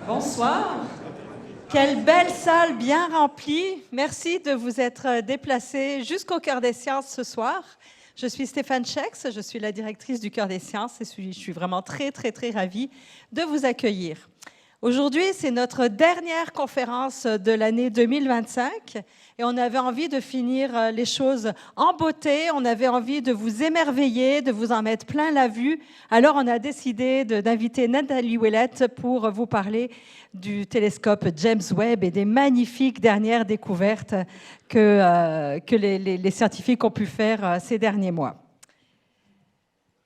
Bonsoir. Quelle belle salle bien remplie. Merci de vous être déplacés jusqu'au Cœur des Sciences ce soir. Je suis Stéphane Schex, je suis la directrice du Cœur des Sciences et je suis vraiment très ravie de vous accueillir. Aujourd'hui, c'est notre dernière conférence de l'année 2025 et on avait envie de finir les choses en beauté, on avait envie de vous émerveiller, de vous en mettre plein la vue. Alors, on a décidé d'inviter Nathalie Ouellette pour vous parler du télescope James Webb et des magnifiques dernières découvertes que les scientifiques ont pu faire ces derniers mois.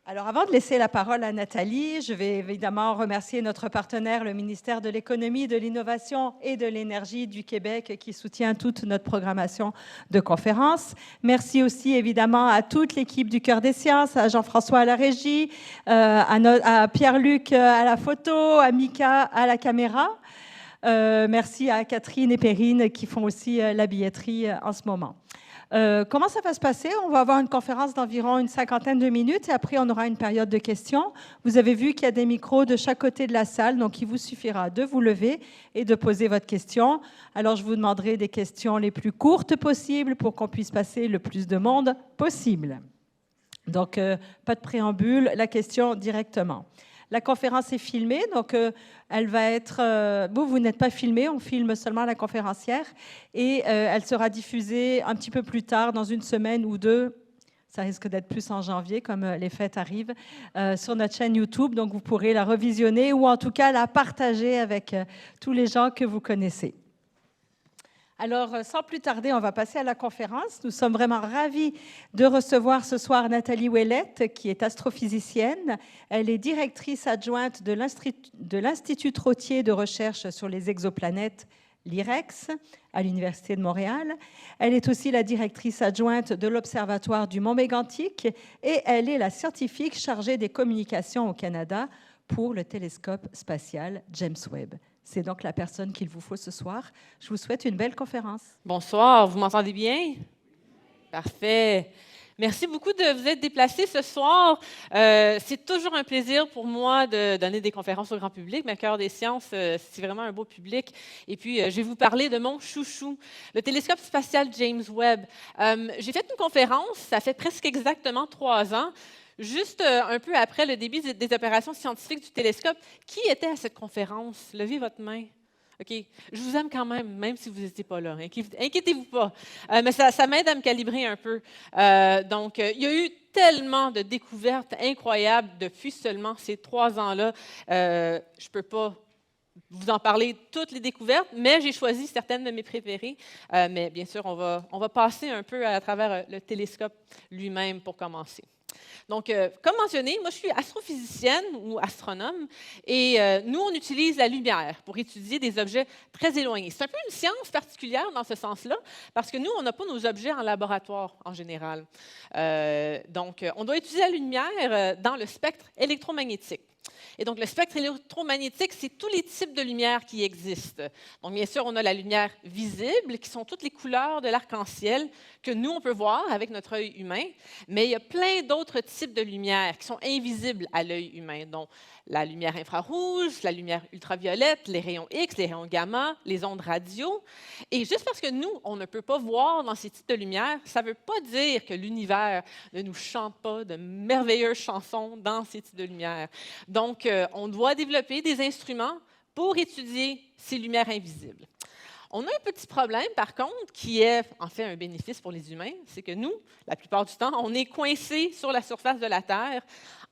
Alors, avant de laisser la parole à Nathalie, je vais évidemment remercier notre partenaire, le ministère de l'Économie, de l'Innovation et de l'Énergie du Québec, qui soutient toute notre programmation de conférences. Merci aussi, évidemment, à toute l'équipe du Cœur des Sciences, à Jean-François à la régie, à Pierre-Luc à la photo, à Mika à la caméra. Merci à Catherine et Perrine qui font aussi la billetterie en ce moment. Comment ça va se passer? On va avoir une conférence d'environ une 50aine de minutes et après, on aura une période de questions. Vous avez vu qu'il y a des micros de chaque côté de la salle, donc il vous suffira de vous lever et de poser votre question. Alors, je vous demanderai des questions les plus courtes possibles pour qu'on puisse passer le plus de monde possible. Donc, pas de préambule, la question directement. La conférence est filmée, donc elle va être... vous n'êtes pas filmé, on filme seulement la conférencière. Et elle sera diffusée un petit peu plus tard, dans une semaine ou deux. Ça risque d'être plus en janvier, comme les fêtes arrivent, sur notre chaîne YouTube. Donc, vous pourrez la revisionner ou en tout cas la partager avec tous les gens que vous connaissez. Alors, sans plus tarder, on va passer à la conférence. Nous sommes vraiment ravis de recevoir ce soir Nathalie Ouellette, qui est astrophysicienne. Elle est directrice adjointe de l'Institut Trottier de recherche sur les exoplanètes, l'IREX, à l'Université de Montréal. Elle est aussi la directrice adjointe de l'Observatoire du Mont Mégantic et elle est la scientifique chargée des communications au Canada pour le télescope spatial James Webb. C'est donc la personne qu'il vous faut ce soir. Je vous souhaite une belle conférence. Bonsoir, vous m'entendez bien? Parfait. Merci beaucoup de vous être déplacés ce soir. C'est toujours un plaisir pour moi de donner des conférences au grand public. Mais Cœur des Sciences, c'est vraiment un beau public. Et puis, je vais vous parler de mon chouchou, le télescope spatial James Webb. J'ai fait une conférence, ça fait presque exactement 3 ans, juste un peu après le début des opérations scientifiques du télescope. Qui était à cette conférence? Levez votre main. OK. Je vous aime quand même si vous n'étiez pas là. Inquiétez-vous pas. Mais ça m'aide à me calibrer un peu. Donc, il y a eu tellement de découvertes incroyables depuis seulement ces 3 ans-là. Je ne peux pas vous en parler toutes les découvertes, mais j'ai choisi certaines de mes préférées. Mais bien sûr, on va passer un peu à travers le télescope lui-même pour commencer. Donc, comme mentionné, moi, je suis astrophysicienne ou astronome et nous, on utilise la lumière pour étudier des objets très éloignés. C'est un peu une science particulière dans ce sens-là parce que nous, on n'a pas nos objets en laboratoire en général. Donc, on doit utiliser la lumière dans le spectre électromagnétique. Et donc, le spectre électromagnétique, c'est tous les types de lumière qui existent. Donc, bien sûr, on a la lumière visible, qui sont toutes les couleurs de l'arc-en-ciel que nous, on peut voir avec notre œil humain, mais il y a plein d'autres types de lumière qui sont invisibles à l'œil humain, dont la lumière infrarouge, la lumière ultraviolette, les rayons X, les rayons gamma, les ondes radio. Et juste parce que nous, on ne peut pas voir dans ces types de lumière, ça ne veut pas dire que l'univers ne nous chante pas de merveilleuses chansons dans ces types de lumière. Donc, on doit développer des instruments pour étudier ces lumières invisibles. On a un petit problème, par contre, qui est en fait un bénéfice pour les humains, c'est que nous, la plupart du temps, on est coincés sur la surface de la Terre,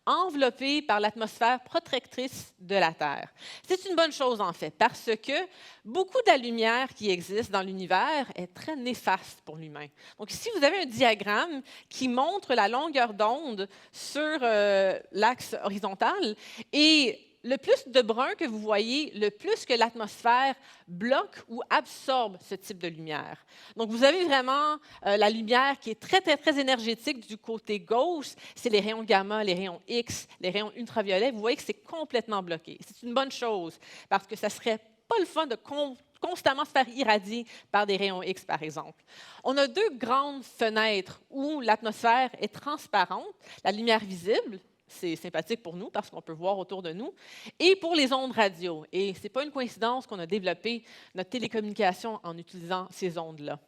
enveloppés par l'atmosphère protectrice de la Terre. C'est une bonne chose, en fait, parce que beaucoup de la lumière qui existe dans l'univers est très néfaste pour l'humain. Donc, ici, vous avez un diagramme qui montre la longueur d'onde sur l'axe horizontal et le plus de brun que vous voyez, le plus que l'atmosphère bloque ou absorbe ce type de lumière. Donc, vous avez vraiment la lumière qui est très énergétique du côté gauche. C'est les rayons gamma, les rayons X, les rayons ultraviolets. Vous voyez que c'est complètement bloqué. C'est une bonne chose parce que ça ne serait pas le fun de constamment se faire irradier par des rayons X, par exemple. On a 2 grandes fenêtres où l'atmosphère est transparente, la lumière visible, c'est sympathique pour nous parce qu'on peut voir autour de nous, et pour les ondes radio. Et ce n'est pas une coïncidence qu'on a développé notre télécommunication en utilisant ces ondes-là.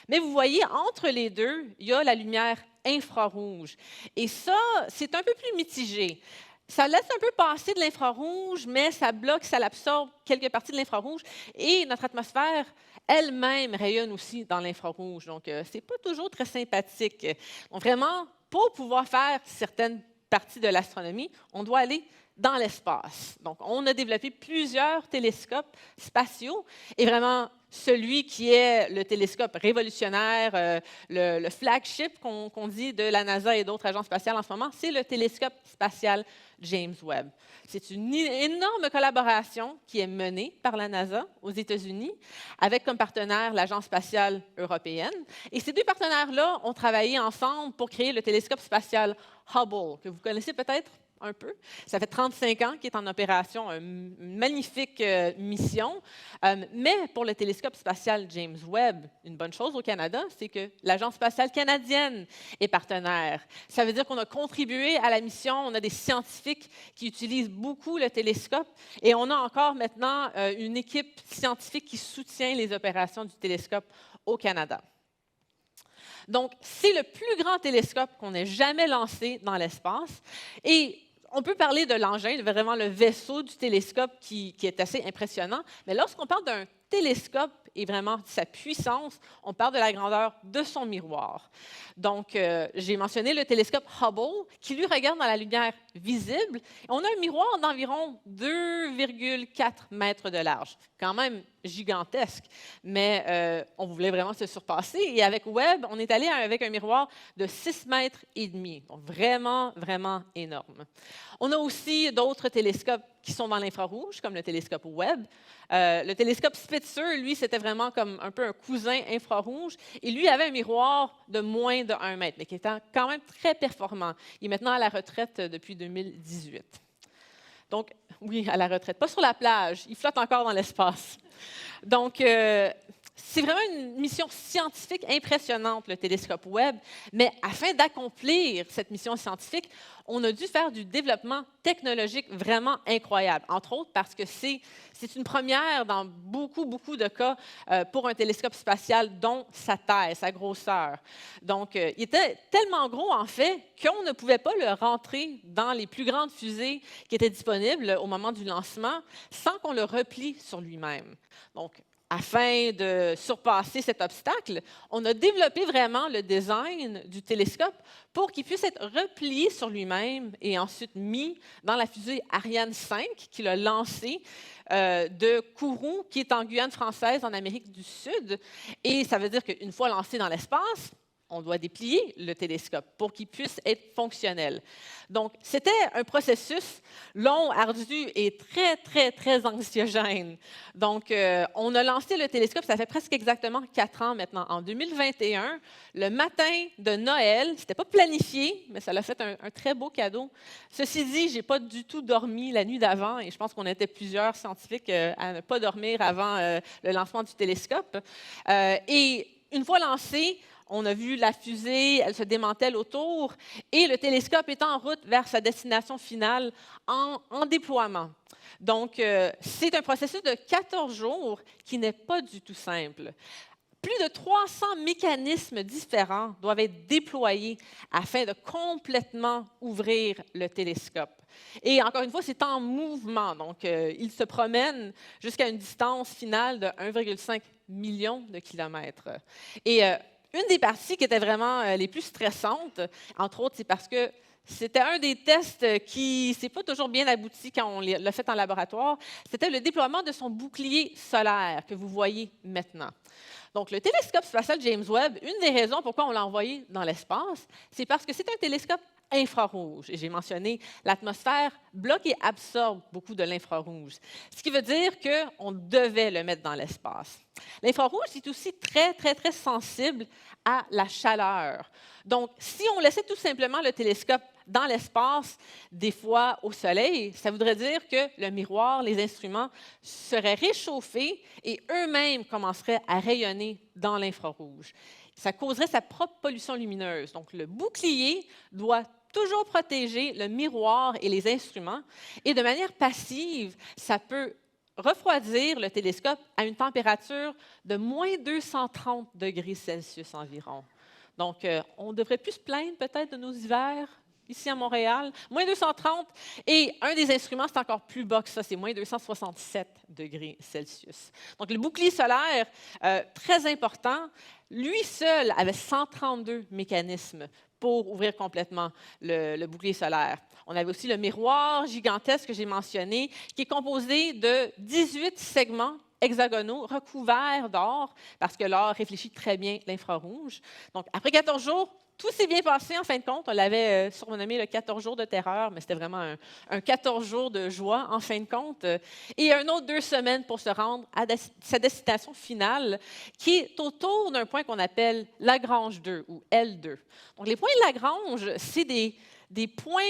Mais vous voyez, entre les deux, il y a la lumière infrarouge. Et ça, c'est un peu plus mitigé. Ça laisse un peu passer de l'infrarouge, mais ça bloque, ça absorbe quelques parties de l'infrarouge. Et notre atmosphère elle-même rayonne aussi dans l'infrarouge. Donc, ce n'est pas toujours très sympathique. Donc, vraiment, pour pouvoir faire certaines partie de l'astronomie, on doit aller dans l'espace. Donc, on a développé plusieurs télescopes spatiaux et vraiment celui qui est le télescope révolutionnaire, le flagship qu'on dit de la NASA et d'autres agences spatiales en ce moment, c'est le télescope spatial James Webb. C'est une énorme collaboration qui est menée par la NASA aux États-Unis avec comme partenaire l'Agence spatiale européenne. Et ces deux partenaires-là ont travaillé ensemble pour créer le télescope spatial Hubble, que vous connaissez peut-être un peu. Ça fait 35 ans qu'il est en opération, une magnifique mission. Mais pour le télescope spatial James Webb, une bonne chose au Canada, c'est que l'Agence spatiale canadienne est partenaire. Ça veut dire qu'on a contribué à la mission, on a des scientifiques qui utilisent beaucoup le télescope et on a encore maintenant une équipe scientifique qui soutient les opérations du télescope au Canada. Donc, c'est le plus grand télescope qu'on ait jamais lancé dans l'espace. Et on peut parler de l'engin, vraiment le vaisseau du télescope qui est assez impressionnant. Mais lorsqu'on parle d'un télescope et vraiment de sa puissance, on parle de la grandeur de son miroir. Donc, j'ai mentionné le télescope Hubble, qui lui regarde dans la lumière visible. On a un miroir d'environ 2,4 mètres de large. Quand même gigantesque, mais on voulait vraiment se surpasser. Et avec Webb, on est allé avec un miroir de 6,5 mètres. Donc, vraiment, vraiment énorme. On a aussi d'autres télescopes qui sont dans l'infrarouge, comme le télescope Webb. Le télescope Spitzer, lui, c'était vraiment comme un peu un cousin infrarouge. Et lui avait un miroir de moins de 1 mètre, mais qui était quand même très performant. Il est maintenant à la retraite depuis 2018. Donc, oui, à la retraite. Pas sur la plage, il flotte encore dans l'espace. Donc, c'est vraiment une mission scientifique impressionnante, le télescope Webb, mais afin d'accomplir cette mission scientifique, on a dû faire du développement technologique vraiment incroyable, entre autres parce que c'est une première dans beaucoup de cas pour un télescope spatial, dont sa taille, sa grosseur. Donc, il était tellement gros, en fait, qu'on ne pouvait pas le rentrer dans les plus grandes fusées qui étaient disponibles au moment du lancement sans qu'on le replie sur lui-même. Donc, afin de surpasser cet obstacle, on a développé vraiment le design du télescope pour qu'il puisse être replié sur lui-même et ensuite mis dans la fusée Ariane 5 qu'il a lancée de Kourou, qui est en Guyane française, en Amérique du Sud. Et ça veut dire qu'une fois lancé dans l'espace, on doit déplier le télescope pour qu'il puisse être fonctionnel. Donc, c'était un processus long, ardu et très anxiogène. Donc, on a lancé le télescope, ça fait presque exactement 4 ans maintenant, en 2021, le matin de Noël. Ce n'était pas planifié, mais ça l'a fait un très beau cadeau. Ceci dit, je n'ai pas du tout dormi la nuit d'avant et je pense qu'on était plusieurs scientifiques à ne pas dormir avant le lancement du télescope. Et une fois lancé, on a vu la fusée, elle se démantèle autour et le télescope est en route vers sa destination finale en déploiement. Donc, c'est un processus de 14 jours qui n'est pas du tout simple. Plus de 300 mécanismes différents doivent être déployés afin de complètement ouvrir le télescope. Et encore une fois, c'est en mouvement. Donc, il se promène jusqu'à une distance finale de 1,5 million de kilomètres. Et une des parties qui était vraiment les plus stressantes, entre autres, c'est parce que c'était un des tests qui s'est pas toujours bien abouti quand on l'a fait en laboratoire. C'était le déploiement de son bouclier solaire que vous voyez maintenant. Donc, le télescope spatial James Webb, une des raisons pourquoi on l'a envoyé dans l'espace, c'est parce que c'est un télescope infrarouge. Et j'ai mentionné, l'atmosphère bloque et absorbe beaucoup de l'infrarouge. Ce qui veut dire qu'on devait le mettre dans l'espace. L'infrarouge est aussi très sensible à la chaleur. Donc, si on laissait tout simplement le télescope dans l'espace, des fois au soleil, ça voudrait dire que le miroir, les instruments seraient réchauffés et eux-mêmes commenceraient à rayonner dans l'infrarouge. Ça causerait sa propre pollution lumineuse. Donc, le bouclier doit toujours protéger le miroir et les instruments. Et de manière passive, ça peut refroidir le télescope à une température de moins 230 degrés Celsius environ. Donc, on devrait plus se plaindre peut-être de nos hivers ici à Montréal. Moins 230. Et un des instruments, c'est encore plus bas que ça, c'est moins 267 degrés Celsius. Donc, le bouclier solaire, très important, lui seul avait 132 mécanismes pour ouvrir complètement le bouclier solaire. On avait aussi le miroir gigantesque que j'ai mentionné, qui est composé de 18 segments hexagonaux recouverts d'or, parce que l'or réfléchit très bien l'infrarouge. Donc, après 14 jours, tout s'est bien passé en fin de compte. On l'avait surnommé le 14 jours de terreur, mais c'était vraiment un 14 jours de joie en fin de compte. Et un autre 2 semaines pour se rendre à sa destination finale, qui est autour d'un point qu'on appelle Lagrange 2 ou L2. Donc, les points de Lagrange, c'est des points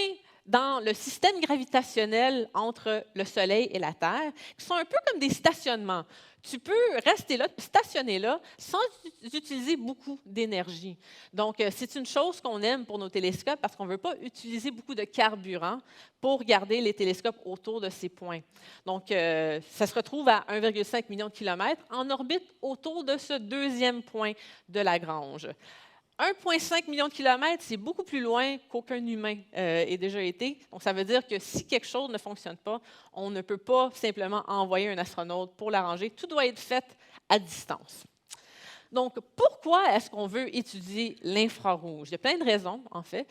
dans le système gravitationnel entre le Soleil et la Terre, qui sont un peu comme des stationnements. Tu peux rester là, stationner là, sans utiliser beaucoup d'énergie. Donc, c'est une chose qu'on aime pour nos télescopes parce qu'on ne veut pas utiliser beaucoup de carburant pour garder les télescopes autour de ces points. Donc, ça se retrouve à 1,5 million de kilomètres en orbite autour de ce deuxième point de Lagrange. 1,5 million de kilomètres, c'est beaucoup plus loin qu'aucun humain ait déjà été. Donc, ça veut dire que si quelque chose ne fonctionne pas, on ne peut pas simplement envoyer un astronaute pour l'arranger. Tout doit être fait à distance. Donc, pourquoi est-ce qu'on veut étudier l'infrarouge? Il y a plein de raisons, en fait.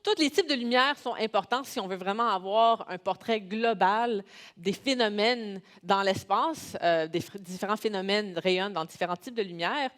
Tous les types de lumière sont importants si on veut vraiment avoir un portrait global des phénomènes dans l'espace. Différents phénomènes rayonnent dans différents types de lumière.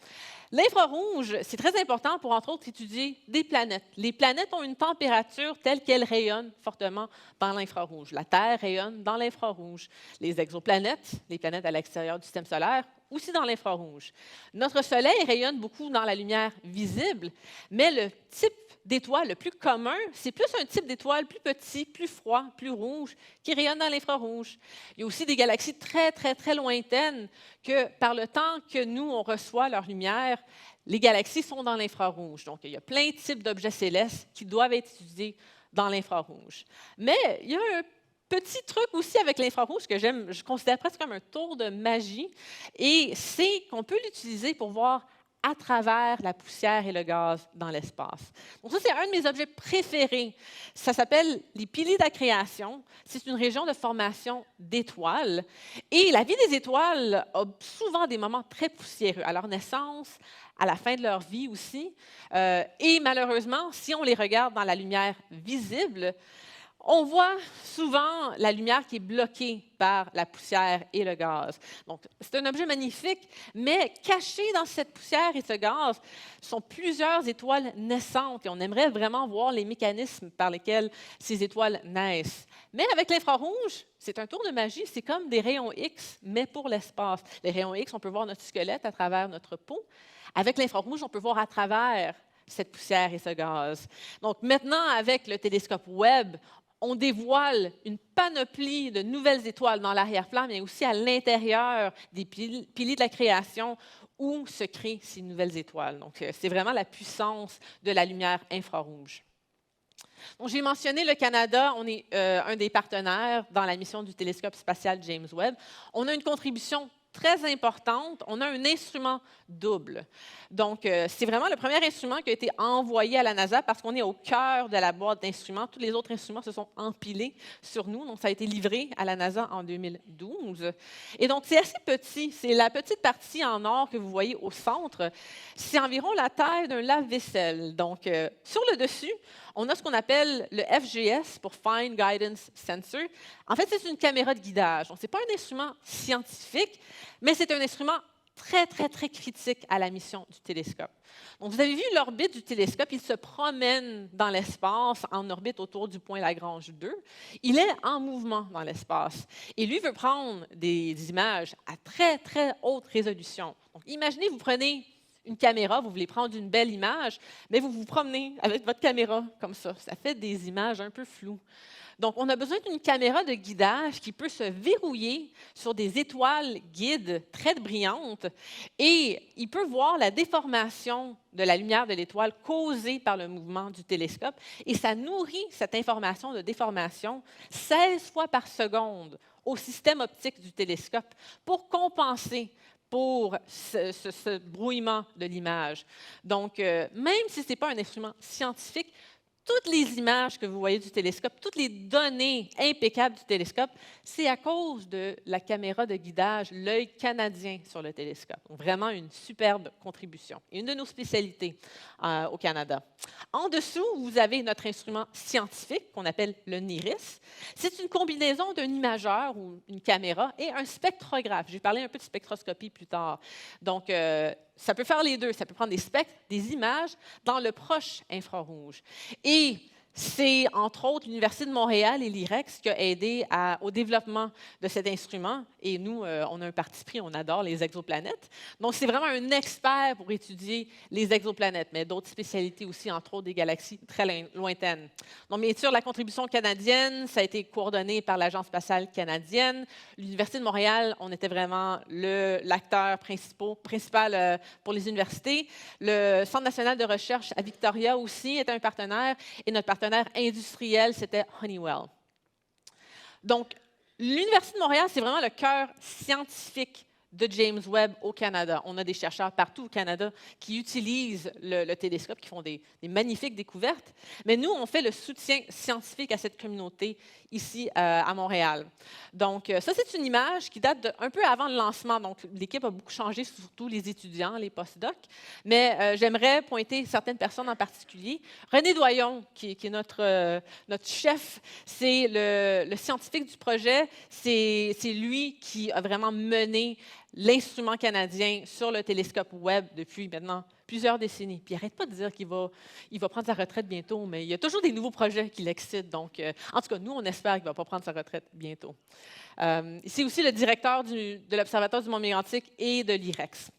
L'infrarouge, c'est très important pour, entre autres, étudier des planètes. Les planètes ont une température telle qu'elles rayonnent fortement dans l'infrarouge. La Terre rayonne dans l'infrarouge. Les exoplanètes, les planètes à l'extérieur du système solaire, aussi dans l'infrarouge. Notre Soleil rayonne beaucoup dans la lumière visible, mais le type d'étoile le plus commun, c'est plus un type d'étoile plus petit, plus froid, plus rouge, qui rayonne dans l'infrarouge. Il y a aussi des galaxies très, très, très lointaines que, par le temps que nous, on reçoit leur lumière, les galaxies sont dans l'infrarouge. Donc, il y a plein de types d'objets célestes qui doivent être étudiés dans l'infrarouge. Mais il y a un petit truc aussi avec l'infrarouge que je considère presque comme un tour de magie, et c'est qu'on peut l'utiliser pour voir à travers la poussière et le gaz dans l'espace. Donc ça, c'est un de mes objets préférés. Ça s'appelle les piliers d'accrétion. C'est une région de formation d'étoiles. Et la vie des étoiles a souvent des moments très poussiéreux, à leur naissance, à la fin de leur vie aussi. Et malheureusement, si on les regarde dans la lumière visible, on voit souvent la lumière qui est bloquée par la poussière et le gaz. Donc, c'est un objet magnifique, mais caché dans cette poussière et ce gaz sont plusieurs étoiles naissantes et on aimerait vraiment voir les mécanismes par lesquels ces étoiles naissent. Mais avec l'infrarouge, c'est un tour de magie, c'est comme des rayons X, mais pour l'espace. Les rayons X, on peut voir notre squelette à travers notre peau. Avec l'infrarouge, on peut voir à travers cette poussière et ce gaz. Donc, maintenant, avec le télescope Webb, on dévoile une panoplie de nouvelles étoiles dans l'arrière-plan, mais aussi à l'intérieur des piliers de la création où se créent ces nouvelles étoiles. Donc, c'est vraiment la puissance de la lumière infrarouge. Donc, j'ai mentionné le Canada, on est un des partenaires dans la mission du télescope spatial James Webb. On a une contribution très importante, on a un instrument double. Donc, c'est vraiment le premier instrument qui a été envoyé à la NASA parce qu'on est au cœur de la boîte d'instruments. Tous les autres instruments se sont empilés sur nous. Donc, ça a été livré à la NASA en 2012. Et donc, c'est assez petit. C'est la petite partie en or que vous voyez au centre. C'est environ la taille d'un lave-vaisselle. Donc, sur le dessus, on a ce qu'on appelle le FGS pour Fine Guidance Sensor. En fait, c'est une caméra de guidage. Donc, ce n'est pas un instrument scientifique, mais c'est un instrument très, très, très critique à la mission du télescope. Donc, vous avez vu l'orbite du télescope, il se promène dans l'espace en orbite autour du point Lagrange 2. Il est en mouvement dans l'espace. Et lui veut prendre des images à très, très haute résolution. Donc, imaginez, vous prenez une caméra, vous voulez prendre une belle image, mais vous vous promenez avec votre caméra comme ça. Ça fait des images un peu floues. Donc, on a besoin d'une caméra de guidage qui peut se verrouiller sur des étoiles guides très brillantes et il peut voir la déformation de la lumière de l'étoile causée par le mouvement du télescope et ça nourrit cette information de déformation 16 fois par seconde au système optique du télescope pour compenser pour ce brouillement de l'image. Donc, même si ce n'est pas un instrument scientifique, toutes les images que vous voyez du télescope, toutes les données impeccables du télescope, c'est à cause de la caméra de guidage, l'œil canadien sur le télescope. Donc, vraiment une superbe contribution. Une de nos spécialités au Canada. En dessous, vous avez notre instrument scientifique qu'on appelle le NIRIS. C'est une combinaison d'un imageur ou une caméra et un spectrographe. Je vais parler un peu de spectroscopie plus tard. Donc, ça peut faire les deux. Ça peut prendre des spectres, des images dans le proche infrarouge. Et c'est, entre autres, l'Université de Montréal et l'IREX qui a aidé au développement de cet instrument. Et nous, on a un parti pris, on adore les exoplanètes. Donc, c'est vraiment un expert pour étudier les exoplanètes, mais d'autres spécialités aussi, entre autres des galaxies très lointaines. Donc, bien sûr, la contribution canadienne, ça a été coordonné par l'Agence spatiale canadienne. L'Université de Montréal, on était vraiment l'acteur principal pour les universités. Le Centre national de recherche à Victoria aussi était un partenaire. Et notre partenaire industriel, c'était Honeywell. Donc, l'Université de Montréal, c'est vraiment le cœur scientifique de James Webb au Canada. On a des chercheurs partout au Canada qui utilisent le télescope, qui font des magnifiques découvertes. Mais nous, on fait le soutien scientifique à cette communauté ici à Montréal. Donc, ça, c'est une image qui date un peu avant le lancement. Donc, l'équipe a beaucoup changé, surtout les étudiants, les postdocs. Mais j'aimerais pointer certaines personnes en particulier. René Doyon, qui est notre chef, c'est le scientifique du projet. C'est lui qui a vraiment mené l'instrument canadien sur le télescope Webb depuis maintenant plusieurs décennies. Puis il n'arrête pas de dire qu'il va prendre sa retraite bientôt, mais il y a toujours des nouveaux projets qui l'excitent. Donc, en tout cas, nous, on espère qu'il ne va pas prendre sa retraite bientôt. C'est aussi le directeur de l'Observatoire du Mont Mégantic et de l'IREX.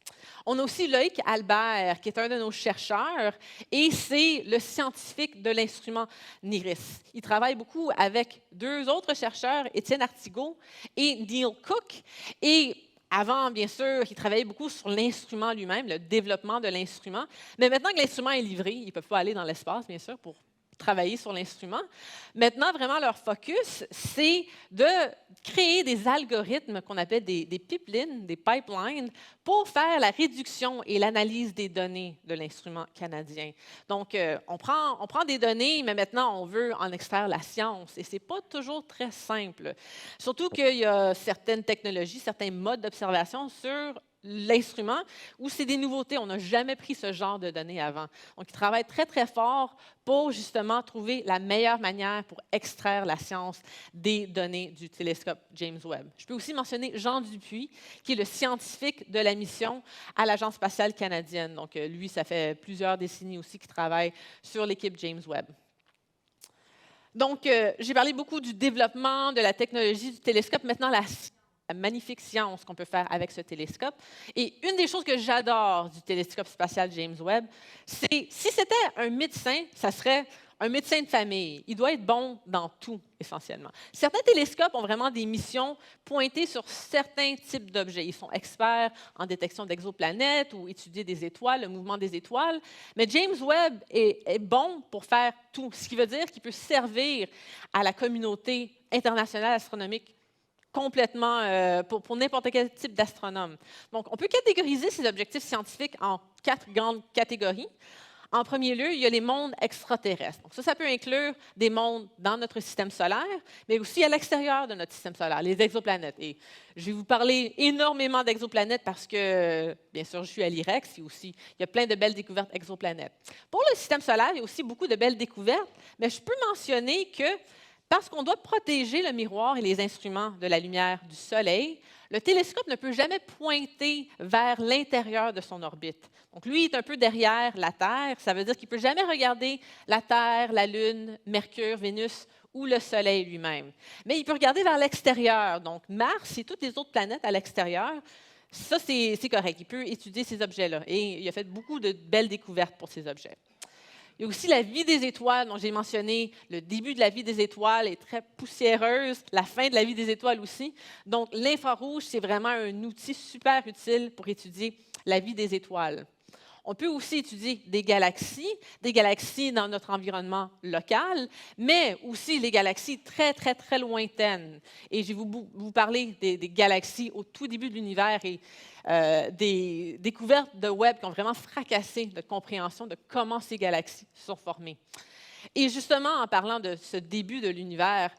On a aussi Loïc Albert, qui est un de nos chercheurs, et c'est le scientifique de l'instrument NIRIS. Il travaille beaucoup avec deux autres chercheurs, Étienne Artigot et Neil Cook. Et avant, bien sûr, il travaillait beaucoup sur l'instrument lui-même, le développement de l'instrument. Mais maintenant que l'instrument est livré, ils ne peuvent pas aller dans l'espace, bien sûr, pour travailler sur l'instrument. Maintenant, vraiment, leur focus, c'est de créer des algorithmes qu'on appelle des pipelines, des pipelines, pour faire la réduction et l'analyse des données de l'instrument canadien. Donc, on prend des données, mais maintenant, on veut en extraire la science. Et ce n'est pas toujours très simple. Surtout qu'il y a certaines technologies, certains modes d'observation sur l'instrument où c'est des nouveautés. On n'a jamais pris ce genre de données avant. Donc, ils travaillent très, très fort pour justement trouver la meilleure manière pour extraire la science des données du télescope James Webb. Je peux aussi mentionner Jean Dupuis, qui est le scientifique de la mission à l'Agence spatiale canadienne. Donc, lui, ça fait plusieurs décennies aussi qu'il travaille sur l'équipe James Webb. Donc, j'ai parlé beaucoup du développement, de la technologie du télescope. Maintenant, la magnifique science qu'on peut faire avec ce télescope. Et une des choses que j'adore du télescope spatial James Webb, c'est si c'était un médecin, ça serait un médecin de famille. Il doit être bon dans tout, essentiellement. Certains télescopes ont vraiment des missions pointées sur certains types d'objets. Ils sont experts en détection d'exoplanètes ou étudier des étoiles, le mouvement des étoiles. Mais James Webb est bon pour faire tout, ce qui veut dire qu'il peut servir à la communauté internationale astronomique complètement pour n'importe quel type d'astronome. Donc, on peut catégoriser ces objectifs scientifiques en 4 grandes catégories. En premier lieu, il y a les mondes extraterrestres. Donc, ça peut inclure des mondes dans notre système solaire, mais aussi à l'extérieur de notre système solaire, les exoplanètes. Et je vais vous parler énormément d'exoplanètes parce que, bien sûr, je suis à l'IREX et aussi, il y a plein de belles découvertes exoplanètes. Pour le système solaire, il y a aussi beaucoup de belles découvertes, mais je peux mentionner que parce qu'on doit protéger le miroir et les instruments de la lumière du Soleil, le télescope ne peut jamais pointer vers l'intérieur de son orbite. Donc, lui est un peu derrière la Terre. Ça veut dire qu'il ne peut jamais regarder la Terre, la Lune, Mercure, Vénus ou le Soleil lui-même. Mais il peut regarder vers l'extérieur. Donc, Mars et toutes les autres planètes à l'extérieur, ça, c'est correct. Il peut étudier ces objets-là. Et il a fait beaucoup de belles découvertes pour ces objets. Il y a aussi la vie des étoiles, dont j'ai mentionné le début de la vie des étoiles est très poussiéreuse, la fin de la vie des étoiles aussi. Donc, l'infrarouge, c'est vraiment un outil super utile pour étudier la vie des étoiles. On peut aussi étudier des galaxies dans notre environnement local, mais aussi les galaxies très, très, très lointaines. Et je vais vous parler des galaxies au tout début de l'univers et des découvertes de Webb qui ont vraiment fracassé notre compréhension de comment ces galaxies se sont formées. Et justement, en parlant de ce début de l'univers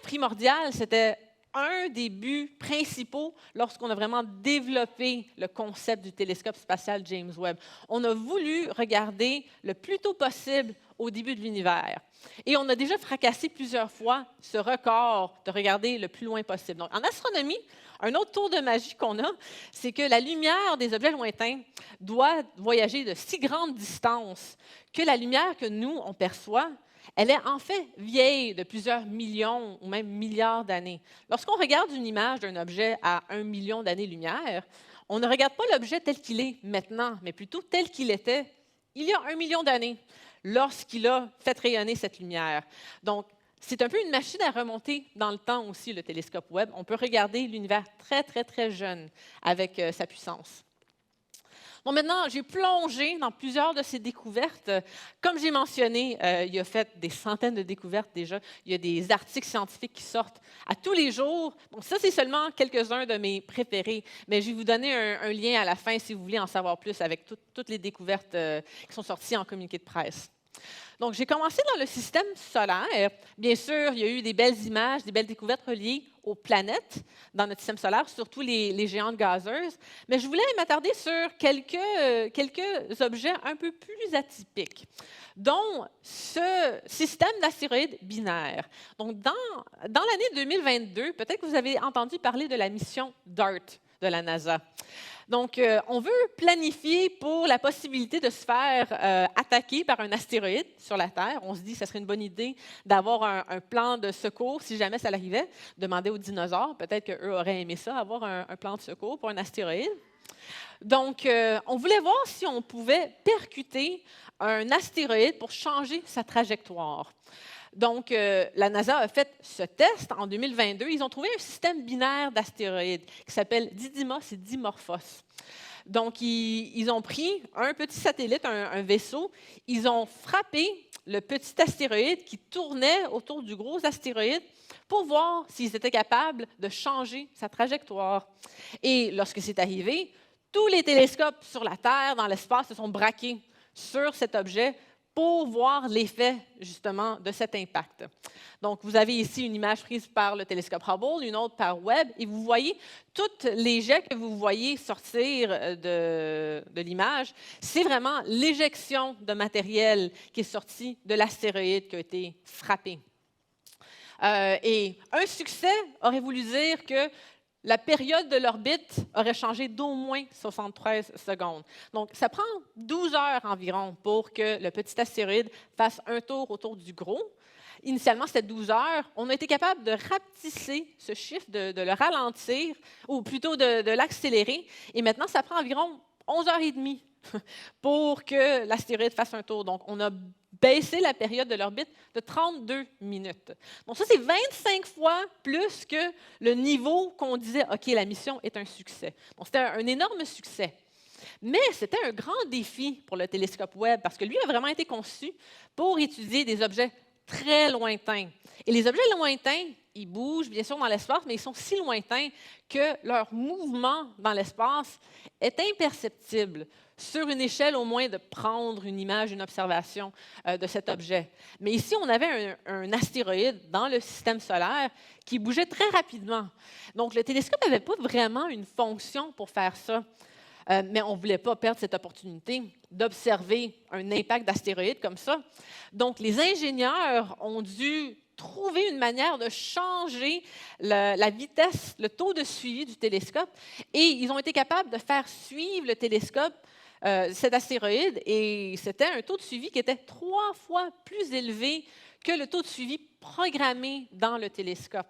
primordial, c'était un des buts principaux lorsqu'on a vraiment développé le concept du télescope spatial James Webb. On a voulu regarder le plus tôt possible au début de l'univers. Et on a déjà fracassé plusieurs fois ce record de regarder le plus loin possible. Donc, en astronomie, un autre tour de magie qu'on a, c'est que la lumière des objets lointains doit voyager de si grandes distances que la lumière que nous, on perçoit, elle est en fait vieille de plusieurs millions ou même milliards d'années. Lorsqu'on regarde une image d'un objet à 1 million d'années-lumière, on ne regarde pas l'objet tel qu'il est maintenant, mais plutôt tel qu'il était il y a 1 million d'années, lorsqu'il a fait rayonner cette lumière. Donc, c'est un peu une machine à remonter dans le temps aussi, le télescope Webb. On peut regarder l'univers très, très, très jeune avec sa puissance. Bon, maintenant, j'ai plongé dans plusieurs de ces découvertes. Comme j'ai mentionné, il a fait des centaines de découvertes déjà. Il y a des articles scientifiques qui sortent à tous les jours. Donc ça, c'est seulement quelques-uns de mes préférés. Mais je vais vous donner un lien à la fin si vous voulez en savoir plus avec toutes les découvertes qui sont sorties en communiqué de presse. Donc, j'ai commencé dans le système solaire. Bien sûr, il y a eu des belles images, des belles découvertes reliées aux planètes dans notre système solaire, surtout les géantes gazeuses. Mais je voulais m'attarder sur quelques objets un peu plus atypiques, dont ce système d'astéroïdes binaires. Donc, dans l'année 2022, peut-être que vous avez entendu parler de la mission DART de la NASA. Donc, on veut planifier pour la possibilité de se faire attaquer par un astéroïde sur la Terre. On se dit que ce serait une bonne idée d'avoir un plan de secours si jamais ça l'arrivait. Demander aux dinosaures, peut-être qu'eux auraient aimé ça, avoir un plan de secours pour un astéroïde. Donc, on voulait voir si on pouvait percuter un astéroïde pour changer sa trajectoire. Donc, la NASA a fait ce test en 2022. Ils ont trouvé un système binaire d'astéroïdes qui s'appelle Didymos et Dimorphos. Donc, ils ont pris un petit satellite, un vaisseau. Ils ont frappé le petit astéroïde qui tournait autour du gros astéroïde pour voir s'ils étaient capables de changer sa trajectoire. Et lorsque c'est arrivé, tous les télescopes sur la Terre, dans l'espace, se sont braqués sur cet objet pour voir l'effet, justement, de cet impact. Donc, vous avez ici une image prise par le télescope Hubble, une autre par Webb, et vous voyez tous les jets que vous voyez sortir de l'image. C'est vraiment l'éjection de matériel qui est sorti de l'astéroïde qui a été frappé. Et un succès aurait voulu dire que la période de l'orbite aurait changé d'au moins 73 secondes. Donc, ça prend 12 heures environ pour que le petit astéroïde fasse un tour autour du gros. Initialement, c'était 12 heures. On a été capable de rapetisser ce chiffre, de le ralentir, ou plutôt de l'accélérer. Et maintenant, ça prend environ 11h30 pour que l'astéroïde fasse un tour. Donc, on a baissé la période de l'orbite de 32 minutes. Donc, ça, c'est 25 fois plus que le niveau qu'on disait, OK, la mission est un succès. Donc, c'était un énorme succès. Mais c'était un grand défi pour le télescope Webb parce que lui a vraiment été conçu pour étudier des objets très lointains. Et les objets lointains, ils bougent bien sûr dans l'espace, mais ils sont si lointains que leur mouvement dans l'espace est imperceptible sur une échelle au moins de prendre une image, une observation de cet objet. Mais ici, on avait un astéroïde dans le système solaire qui bougeait très rapidement. Donc, le télescope n'avait pas vraiment une fonction pour faire ça. Mais on ne voulait pas perdre cette opportunité d'observer un impact d'astéroïde comme ça. Donc, les ingénieurs ont dû trouver une manière de changer la vitesse, le taux de suivi du télescope, et ils ont été capables de faire suivre le télescope cet astéroïde, et c'était un taux de suivi qui était 3 fois plus élevé que le taux de suivi programmés dans le télescope.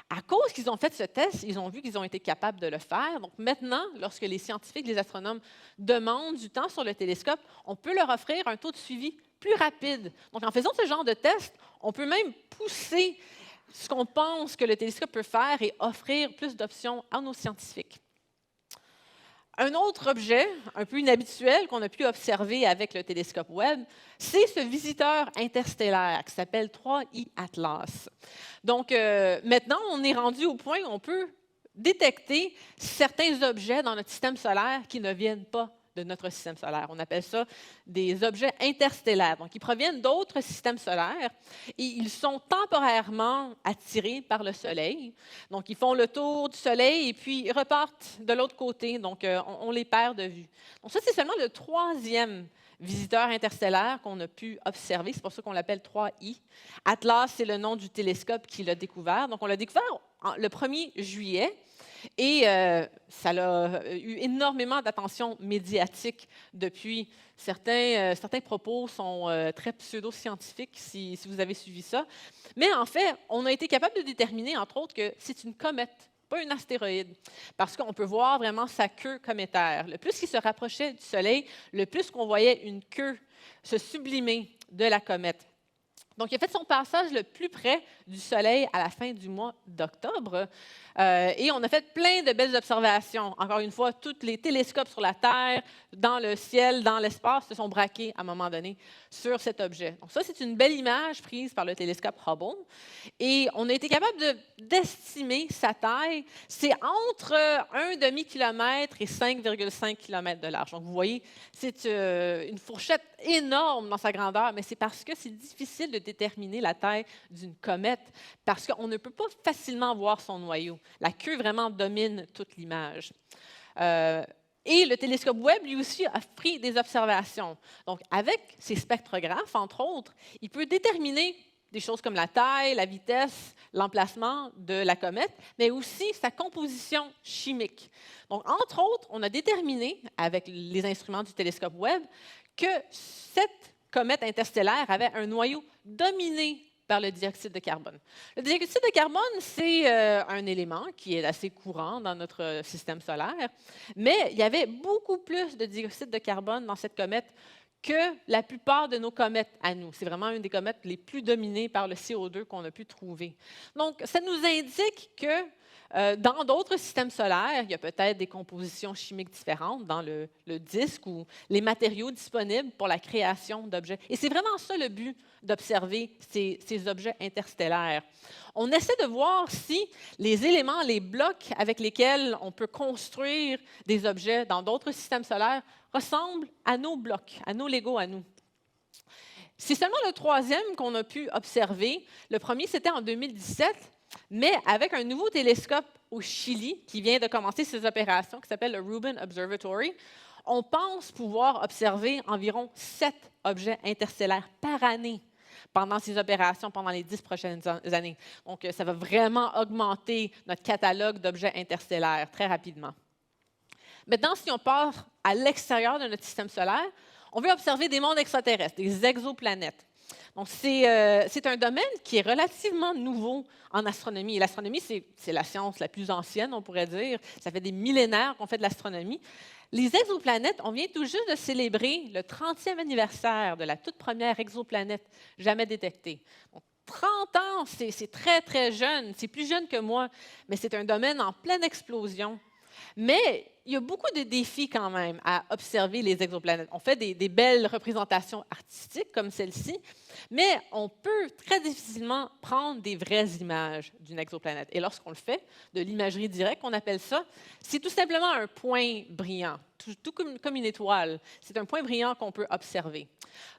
À cause qu'ils ont fait ce test, ils ont vu qu'ils ont été capables de le faire. Donc maintenant, lorsque les scientifiques, les astronomes demandent du temps sur le télescope, on peut leur offrir un taux de suivi plus rapide. Donc en faisant ce genre de test, on peut même pousser ce qu'on pense que le télescope peut faire et offrir plus d'options à nos scientifiques. Un autre objet un peu inhabituel qu'on a pu observer avec le télescope Webb, c'est ce visiteur interstellaire qui s'appelle 3I Atlas. Donc, maintenant, on est rendu au point où on peut détecter certains objets dans notre système solaire qui ne viennent pas de notre système solaire. On appelle ça des objets interstellaires. Donc, ils proviennent d'autres systèmes solaires et ils sont temporairement attirés par le Soleil. Donc, ils font le tour du Soleil et puis ils repartent de l'autre côté. Donc, on les perd de vue. Donc, ça, c'est seulement le 3e visiteur interstellaire qu'on a pu observer. C'est pour ça qu'on l'appelle 3I. Atlas, c'est le nom du télescope qui l'a découvert. Donc, on l'a découvert le 1er juillet. Et ça a eu énormément d'attention médiatique depuis. Certains propos sont très pseudo-scientifiques, si vous avez suivi ça. Mais en fait, on a été capable de déterminer, entre autres, que c'est une comète, pas un astéroïde, parce qu'on peut voir vraiment sa queue cométaire. Le plus qu'il se rapprochait du Soleil, le plus qu'on voyait une queue se sublimer de la comète. Donc, il a fait son passage le plus près du Soleil à la fin du mois d'octobre. Et on a fait plein de belles observations. Encore une fois, tous les télescopes sur la Terre, dans le ciel, dans l'espace, se sont braqués à un moment donné sur cet objet. Donc, ça, c'est une belle image prise par le télescope Hubble. Et on a été capable d'estimer sa taille. C'est entre 1,5 km et 5,5 km de large. Donc, vous voyez, c'est une fourchette énorme dans sa grandeur, mais c'est parce que c'est difficile de déterminer la taille d'une comète, parce qu'on ne peut pas facilement voir son noyau. La queue vraiment domine toute l'image. Et le télescope Webb, lui aussi, a pris des observations. Donc, avec ses spectrographes, entre autres, il peut déterminer des choses comme la taille, la vitesse, l'emplacement de la comète, mais aussi sa composition chimique. Donc, entre autres, on a déterminé, avec les instruments du télescope Webb, que cette comète interstellaire avait un noyau dominé par le dioxyde de carbone. Le dioxyde de carbone, c'est un élément qui est assez courant dans notre système solaire, mais il y avait beaucoup plus de dioxyde de carbone dans cette comète que la plupart de nos comètes à nous. C'est vraiment une des comètes les plus dominées par le CO2 qu'on a pu trouver. Donc, ça nous indique que dans d'autres systèmes solaires, il y a peut-être des compositions chimiques différentes dans le disque ou les matériaux disponibles pour la création d'objets. Et c'est vraiment ça le but d'observer ces objets interstellaires. On essaie de voir si les éléments, les blocs avec lesquels on peut construire des objets dans d'autres systèmes solaires ressemblent à nos blocs, à nos Legos à nous. C'est seulement le 3e qu'on a pu observer. Le premier, c'était en 2017. Mais avec un nouveau télescope au Chili qui vient de commencer ses opérations, qui s'appelle le Rubin Observatory, on pense pouvoir observer environ 7 objets interstellaires par année pendant ces opérations, pendant les 10 prochaines années. Donc, ça va vraiment augmenter notre catalogue d'objets interstellaires très rapidement. Maintenant, si on part à l'extérieur de notre système solaire, on veut observer des mondes extraterrestres, des exoplanètes. Donc, c'est un domaine qui est relativement nouveau en astronomie. Et l'astronomie, c'est la science la plus ancienne, on pourrait dire. Ça fait des millénaires qu'on fait de l'astronomie. Les exoplanètes, on vient tout juste de célébrer le 30e anniversaire de la toute première exoplanète jamais détectée. Donc, 30 ans, c'est très, très jeune. C'est plus jeune que moi, mais c'est un domaine en pleine explosion. Mais il y a beaucoup de défis quand même à observer les exoplanètes. On fait des belles représentations artistiques comme celle-ci, mais on peut très difficilement prendre des vraies images d'une exoplanète. Et lorsqu'on le fait, de l'imagerie directe, on appelle ça, c'est tout simplement un point brillant, tout comme une étoile. C'est un point brillant qu'on peut observer.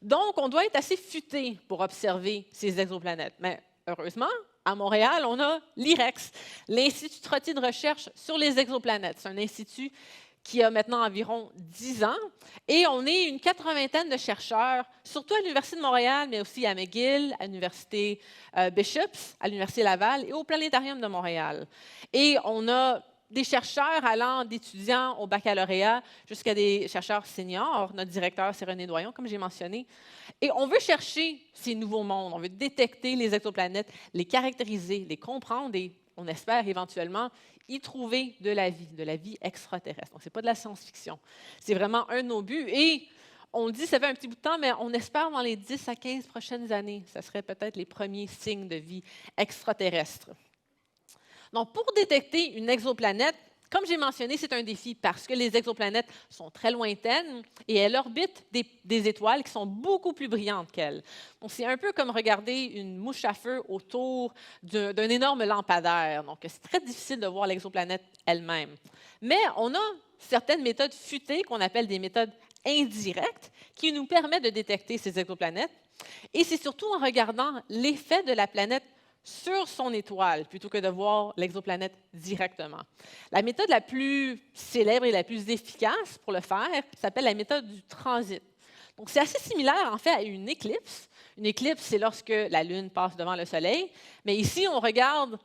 Donc, on doit être assez futé pour observer ces exoplanètes. Mais heureusement, à Montréal, on a l'IREX, l'Institut Trottier de recherche sur les exoplanètes. C'est un institut qui a maintenant environ 10 ans. Et on est une 80aine de chercheurs, surtout à l'Université de Montréal, mais aussi à McGill, à l'Université Bishops, à l'Université Laval et au Planétarium de Montréal. Et on a des chercheurs allant d'étudiants au baccalauréat jusqu'à des chercheurs seniors. Notre directeur, c'est René Doyon, comme j'ai mentionné. Et on veut chercher ces nouveaux mondes. On veut détecter les exoplanètes, les caractériser, les comprendre et on espère éventuellement y trouver de la vie extraterrestre. Donc, ce n'est pas de la science-fiction. C'est vraiment un de nos buts. Et on le dit, ça fait un petit bout de temps, mais on espère dans les 10 à 15 prochaines années, ça serait peut-être les premiers signes de vie extraterrestre. Donc, pour détecter une exoplanète, comme j'ai mentionné, c'est un défi parce que les exoplanètes sont très lointaines et elles orbitent des étoiles qui sont beaucoup plus brillantes qu'elles. Donc, c'est un peu comme regarder une mouche à feu autour d'un énorme lampadaire. Donc, c'est très difficile de voir l'exoplanète elle-même. Mais on a certaines méthodes futées qu'on appelle des méthodes indirectes qui nous permettent de détecter ces exoplanètes. Et c'est surtout en regardant l'effet de la planète sur son étoile, plutôt que de voir l'exoplanète directement. La méthode la plus célèbre et la plus efficace pour le faire s'appelle la méthode du transit. Donc, c'est assez similaire, en fait, à une éclipse. Une éclipse, c'est lorsque la Lune passe devant le Soleil. Mais ici, on regarde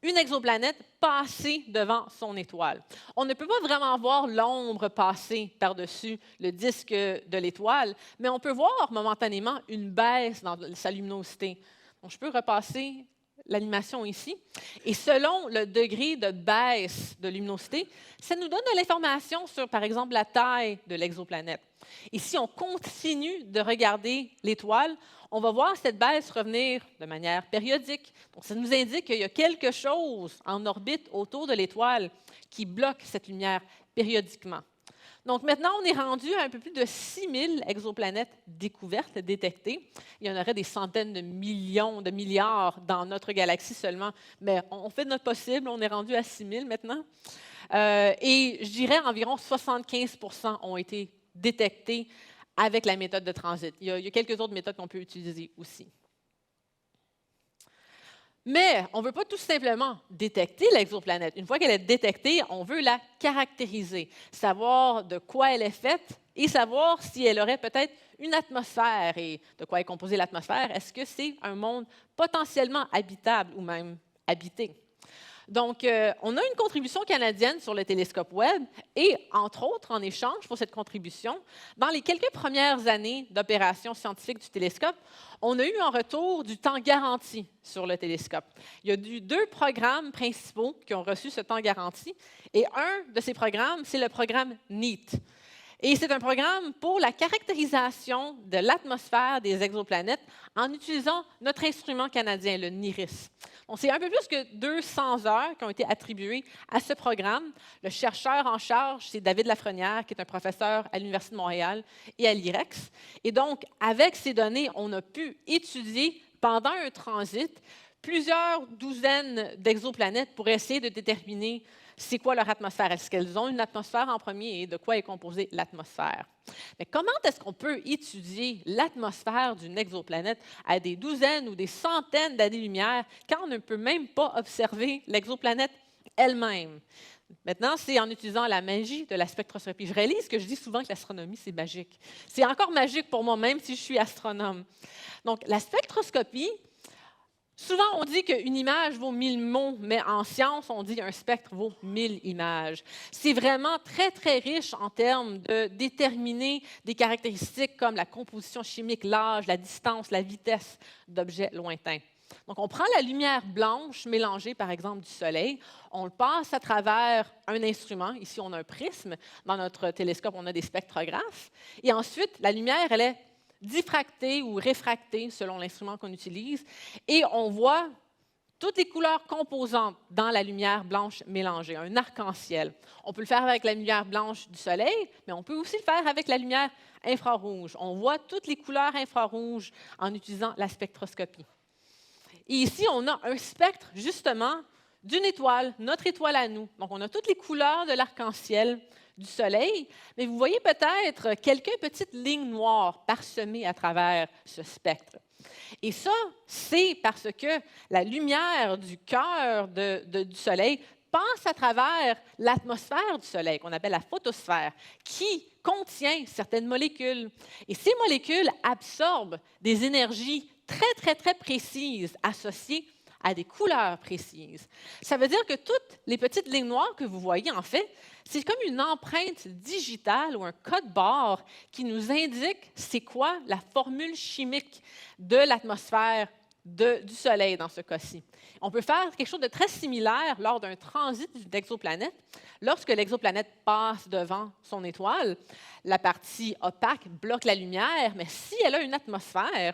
une exoplanète passer devant son étoile. On ne peut pas vraiment voir l'ombre passer par-dessus le disque de l'étoile, mais on peut voir momentanément une baisse dans sa luminosité. Donc, je peux repasser l'animation ici. Et selon le degré de baisse de luminosité, ça nous donne de l'information sur, par exemple, la taille de l'exoplanète. Et si on continue de regarder l'étoile, on va voir cette baisse revenir de manière périodique. Donc, ça nous indique qu'il y a quelque chose en orbite autour de l'étoile qui bloque cette lumière périodiquement. Donc, maintenant, on est rendu à un peu plus de 6000 exoplanètes découvertes, détectées. Il y en aurait des centaines de millions, de milliards dans notre galaxie seulement, mais on fait de notre possible. On est rendu à 6000 maintenant. Et je dirais environ 75% ont été détectés avec la méthode de transit. Il y a quelques autres méthodes qu'on peut utiliser aussi. Mais on ne veut pas tout simplement détecter l'exoplanète. Une fois qu'elle est détectée, on veut la caractériser, savoir de quoi elle est faite et savoir si elle aurait peut-être une atmosphère. Et de quoi est composée l'atmosphère? Est-ce que c'est un monde potentiellement habitable ou même habité? Donc, on a une contribution canadienne sur le télescope Webb et, entre autres, en échange pour cette contribution, dans les quelques premières années d'opération scientifique du télescope, on a eu en retour du temps garanti sur le télescope. Il y a eu 2 programmes principaux qui ont reçu ce temps garanti et un de ces programmes, c'est le programme NEAT. Et c'est un programme pour la caractérisation de l'atmosphère des exoplanètes en utilisant notre instrument canadien, le NIRIS. Donc, c'est un peu plus que 200 heures qui ont été attribuées à ce programme. Le chercheur en charge, c'est David Lafrenière, qui est un professeur à l'Université de Montréal et à l'IREX. Et donc, avec ces données, on a pu étudier pendant un transit plusieurs douzaines d'exoplanètes pour essayer de déterminer c'est quoi leur atmosphère. Est-ce qu'elles ont une atmosphère en premier et de quoi est composée l'atmosphère? Mais comment est-ce qu'on peut étudier l'atmosphère d'une exoplanète à des douzaines ou des centaines d'années-lumière quand on ne peut même pas observer l'exoplanète elle-même? Maintenant, c'est en utilisant la magie de la spectroscopie. Je réalise que je dis souvent que l'astronomie, c'est magique. C'est encore magique pour moi, même si je suis astronome. Donc, la spectroscopie, souvent, on dit qu'une image vaut 1000 mots, mais en science, on dit qu'un spectre vaut 1000 images. C'est vraiment très, très riche en termes de déterminer des caractéristiques comme la composition chimique, l'âge, la distance, la vitesse d'objets lointains. Donc, on prend la lumière blanche mélangée, par exemple, du Soleil, on le passe à travers un instrument. Ici, on a un prisme. Dans notre télescope, on a des spectrographes. Et ensuite, la lumière, elle est diffractée ou réfractée selon l'instrument qu'on utilise, et on voit toutes les couleurs composantes dans la lumière blanche mélangée, un arc-en-ciel. On peut le faire avec la lumière blanche du Soleil, mais on peut aussi le faire avec la lumière infrarouge. On voit toutes les couleurs infrarouges en utilisant la spectroscopie. Et ici, on a un spectre, justement, d'une étoile, notre étoile à nous. Donc, on a toutes les couleurs de l'arc-en-ciel du Soleil, mais vous voyez peut-être quelques petites lignes noires parsemées à travers ce spectre. Et ça, c'est parce que la lumière du cœur du Soleil passe à travers l'atmosphère du Soleil, qu'on appelle la photosphère, qui contient certaines molécules. Et ces molécules absorbent des énergies très, très, très précises associées à des couleurs précises. Ça veut dire que toutes les petites lignes noires que vous voyez, en fait, c'est comme une empreinte digitale ou un code barre qui nous indique c'est quoi la formule chimique de l'atmosphère du Soleil dans ce cas-ci. On peut faire quelque chose de très similaire lors d'un transit d'une exoplanète. Lorsque l'exoplanète passe devant son étoile, la partie opaque bloque la lumière, mais si elle a une atmosphère,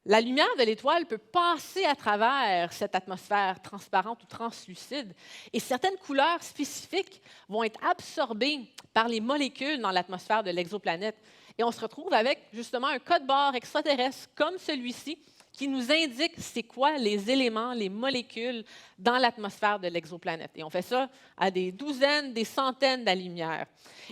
la lumière de l'étoile peut passer à travers cette atmosphère transparente ou translucide et certaines couleurs spécifiques vont être absorbées par les molécules dans l'atmosphère de l'exoplanète. Et on se retrouve avec justement un code barre extraterrestre comme celui-ci qui nous indique c'est quoi les éléments, les molécules dans l'atmosphère de l'exoplanète. Et on fait ça à des douzaines, des centaines d'années-lumière.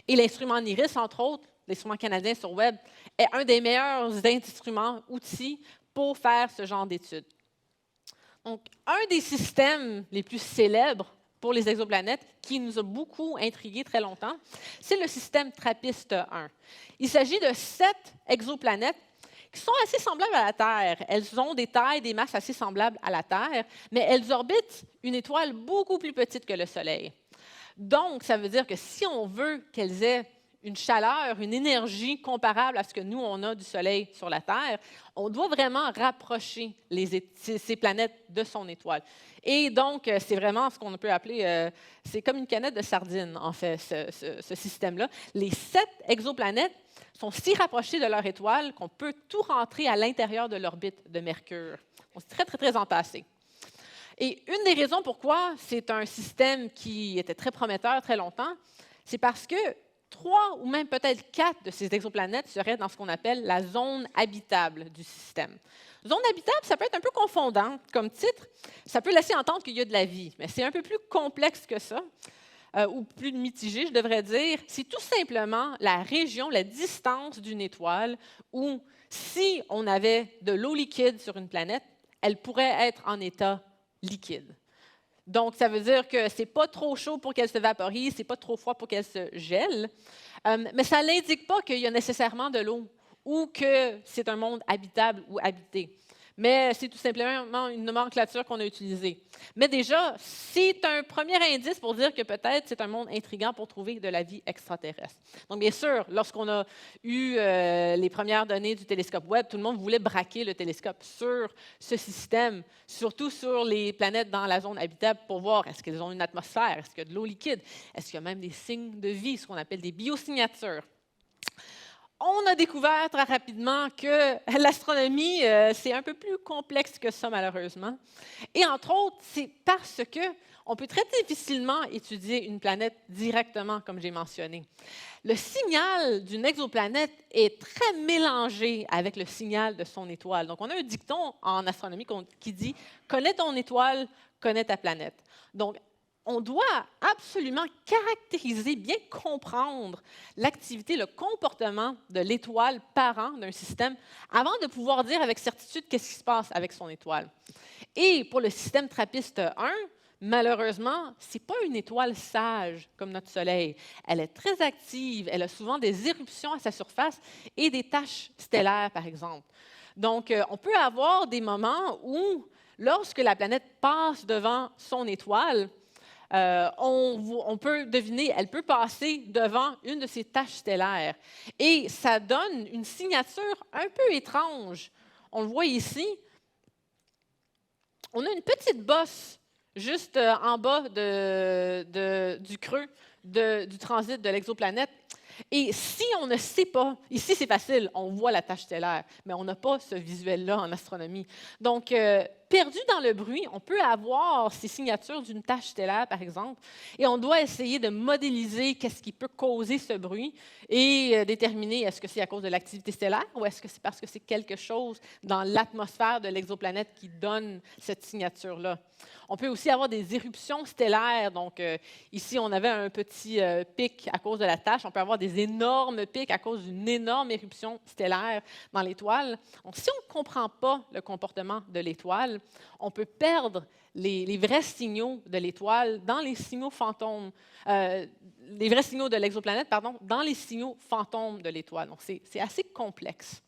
Et l'instrument NIRISS, entre autres, l'instrument canadien sur Webb, est un des meilleurs instruments, outils pour faire ce genre d'études. Donc, un des systèmes les plus célèbres pour les exoplanètes, qui nous a beaucoup intrigués très longtemps, c'est le système TRAPPIST-1. Il s'agit de 7 exoplanètes qui sont assez semblables à la Terre. Elles ont des tailles, des masses assez semblables à la Terre, mais elles orbitent une étoile beaucoup plus petite que le Soleil. Donc, ça veut dire que si on veut qu'elles aient une chaleur, une énergie comparable à ce que nous, on a du Soleil sur la Terre, on doit vraiment rapprocher ces planètes de son étoile. Et donc, c'est vraiment ce qu'on peut appeler, c'est comme une canette de sardines, en fait, ce système-là. Les 7 exoplanètes sont si rapprochées de leur étoile qu'on peut tout rentrer à l'intérieur de l'orbite de Mercure. C'est très, très, très entassé. Et une des raisons pourquoi c'est un système qui était très prometteur très longtemps, c'est parce que 3 ou même peut-être 4 de ces exoplanètes seraient dans ce qu'on appelle la zone habitable du système. Zone habitable, ça peut être un peu confondant comme titre. Ça peut laisser entendre qu'il y a de la vie, mais c'est un peu plus complexe que ça, ou plus mitigé, je devrais dire. C'est tout simplement la région, la distance d'une étoile où, si on avait de l'eau liquide sur une planète, elle pourrait être en état liquide. Donc, ça veut dire que ce n'est pas trop chaud pour qu'elle se vaporise, ce n'est pas trop froid pour qu'elle se gèle, mais ça n'indique pas qu'il y a nécessairement de l'eau ou que c'est un monde habitable ou habité. Mais c'est tout simplement une nomenclature qu'on a utilisée. Mais déjà, c'est un premier indice pour dire que peut-être c'est un monde intriguant pour trouver de la vie extraterrestre. Donc, bien sûr, lorsqu'on a eu les premières données du télescope Webb, tout le monde voulait braquer le télescope sur ce système, surtout sur les planètes dans la zone habitable pour voir est-ce qu'elles ont une atmosphère, est-ce qu'il y a de l'eau liquide, est-ce qu'il y a même des signes de vie, ce qu'on appelle des biosignatures. On a découvert très rapidement que l'astronomie, c'est un peu plus complexe que ça, malheureusement. Et entre autres, c'est parce qu'on peut très difficilement étudier une planète directement, comme j'ai mentionné. Le signal d'une exoplanète est très mélangé avec le signal de son étoile. Donc, on a un dicton en astronomie qui dit « Connais ton étoile, connais ta planète ». Donc, on doit absolument caractériser, bien comprendre l'activité, le comportement de l'étoile parent d'un système avant de pouvoir dire avec certitude qu'est-ce qui se passe avec son étoile. Et pour le système TRAPPIST-1, malheureusement, ce n'est pas une étoile sage comme notre Soleil. Elle est très active, elle a souvent des éruptions à sa surface et des taches stellaires, par exemple. Donc, on peut avoir des moments où, lorsque la planète passe devant son étoile, on peut deviner, elle peut passer devant une de ces taches stellaires. Et ça donne une signature un peu étrange. On le voit ici. On a une petite bosse juste en bas du creux du transit de l'exoplanète. Et si on ne sait pas, ici c'est facile, on voit la tache stellaire, mais on n'a pas ce visuel-là en astronomie. Donc, perdu dans le bruit, on peut avoir ces signatures d'une tache stellaire, par exemple, et on doit essayer de modéliser qu'est-ce qui peut causer ce bruit et déterminer est-ce que c'est à cause de l'activité stellaire ou est-ce que c'est parce que c'est quelque chose dans l'atmosphère de l'exoplanète qui donne cette signature-là. On peut aussi avoir des éruptions stellaires. Donc, ici, on avait un petit pic à cause de la tache. On peut avoir des énormes pics à cause d'une énorme éruption stellaire dans l'étoile. Donc, si on ne comprend pas le comportement de l'étoile, on peut perdre les vrais signaux de l'étoile dans les signaux fantômes, les vrais signaux de l'exoplanète, pardon, dans les signaux fantômes de l'étoile. Donc, c'est assez complexe.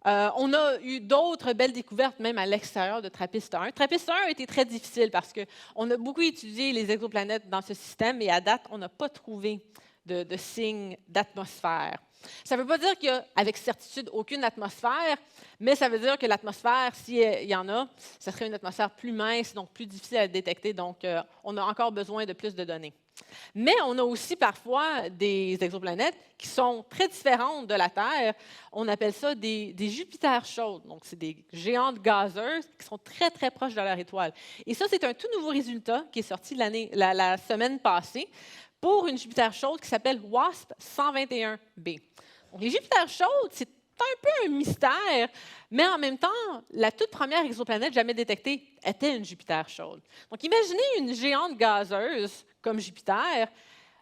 On a eu d'autres belles découvertes, même à l'extérieur de TRAPPIST-1. TRAPPIST-1 a été très difficile parce qu'on a beaucoup étudié les exoplanètes dans ce système et à date, on n'a pas trouvé de signes d'atmosphère. Ça ne veut pas dire qu'il y a avec certitude aucune atmosphère, mais ça veut dire que l'atmosphère, s'il y en a, ce serait une atmosphère plus mince, donc plus difficile à détecter. Donc, on a encore besoin de plus de données. Mais on a aussi parfois des exoplanètes qui sont très différentes de la Terre. On appelle ça des Jupiters chaudes. Donc, c'est des géantes gazeuses qui sont très, très proches de leur étoile. Et ça, c'est un tout nouveau résultat qui est sorti la semaine passée pour une Jupiter chaude qui s'appelle WASP 121b. Donc, les Jupiters chaudes, c'est un peu un mystère, mais en même temps, la toute première exoplanète jamais détectée était une Jupiter chaude. Donc, imaginez une géante gazeuse comme Jupiter,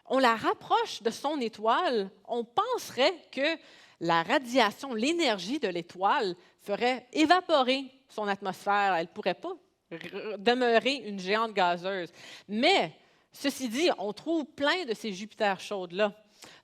on la rapproche de son étoile, on penserait que la radiation, l'énergie de l'étoile ferait évaporer son atmosphère. Elle ne pourrait pas demeurer une géante gazeuse. Mais, ceci dit, on trouve plein de ces Jupiters chaudes-là.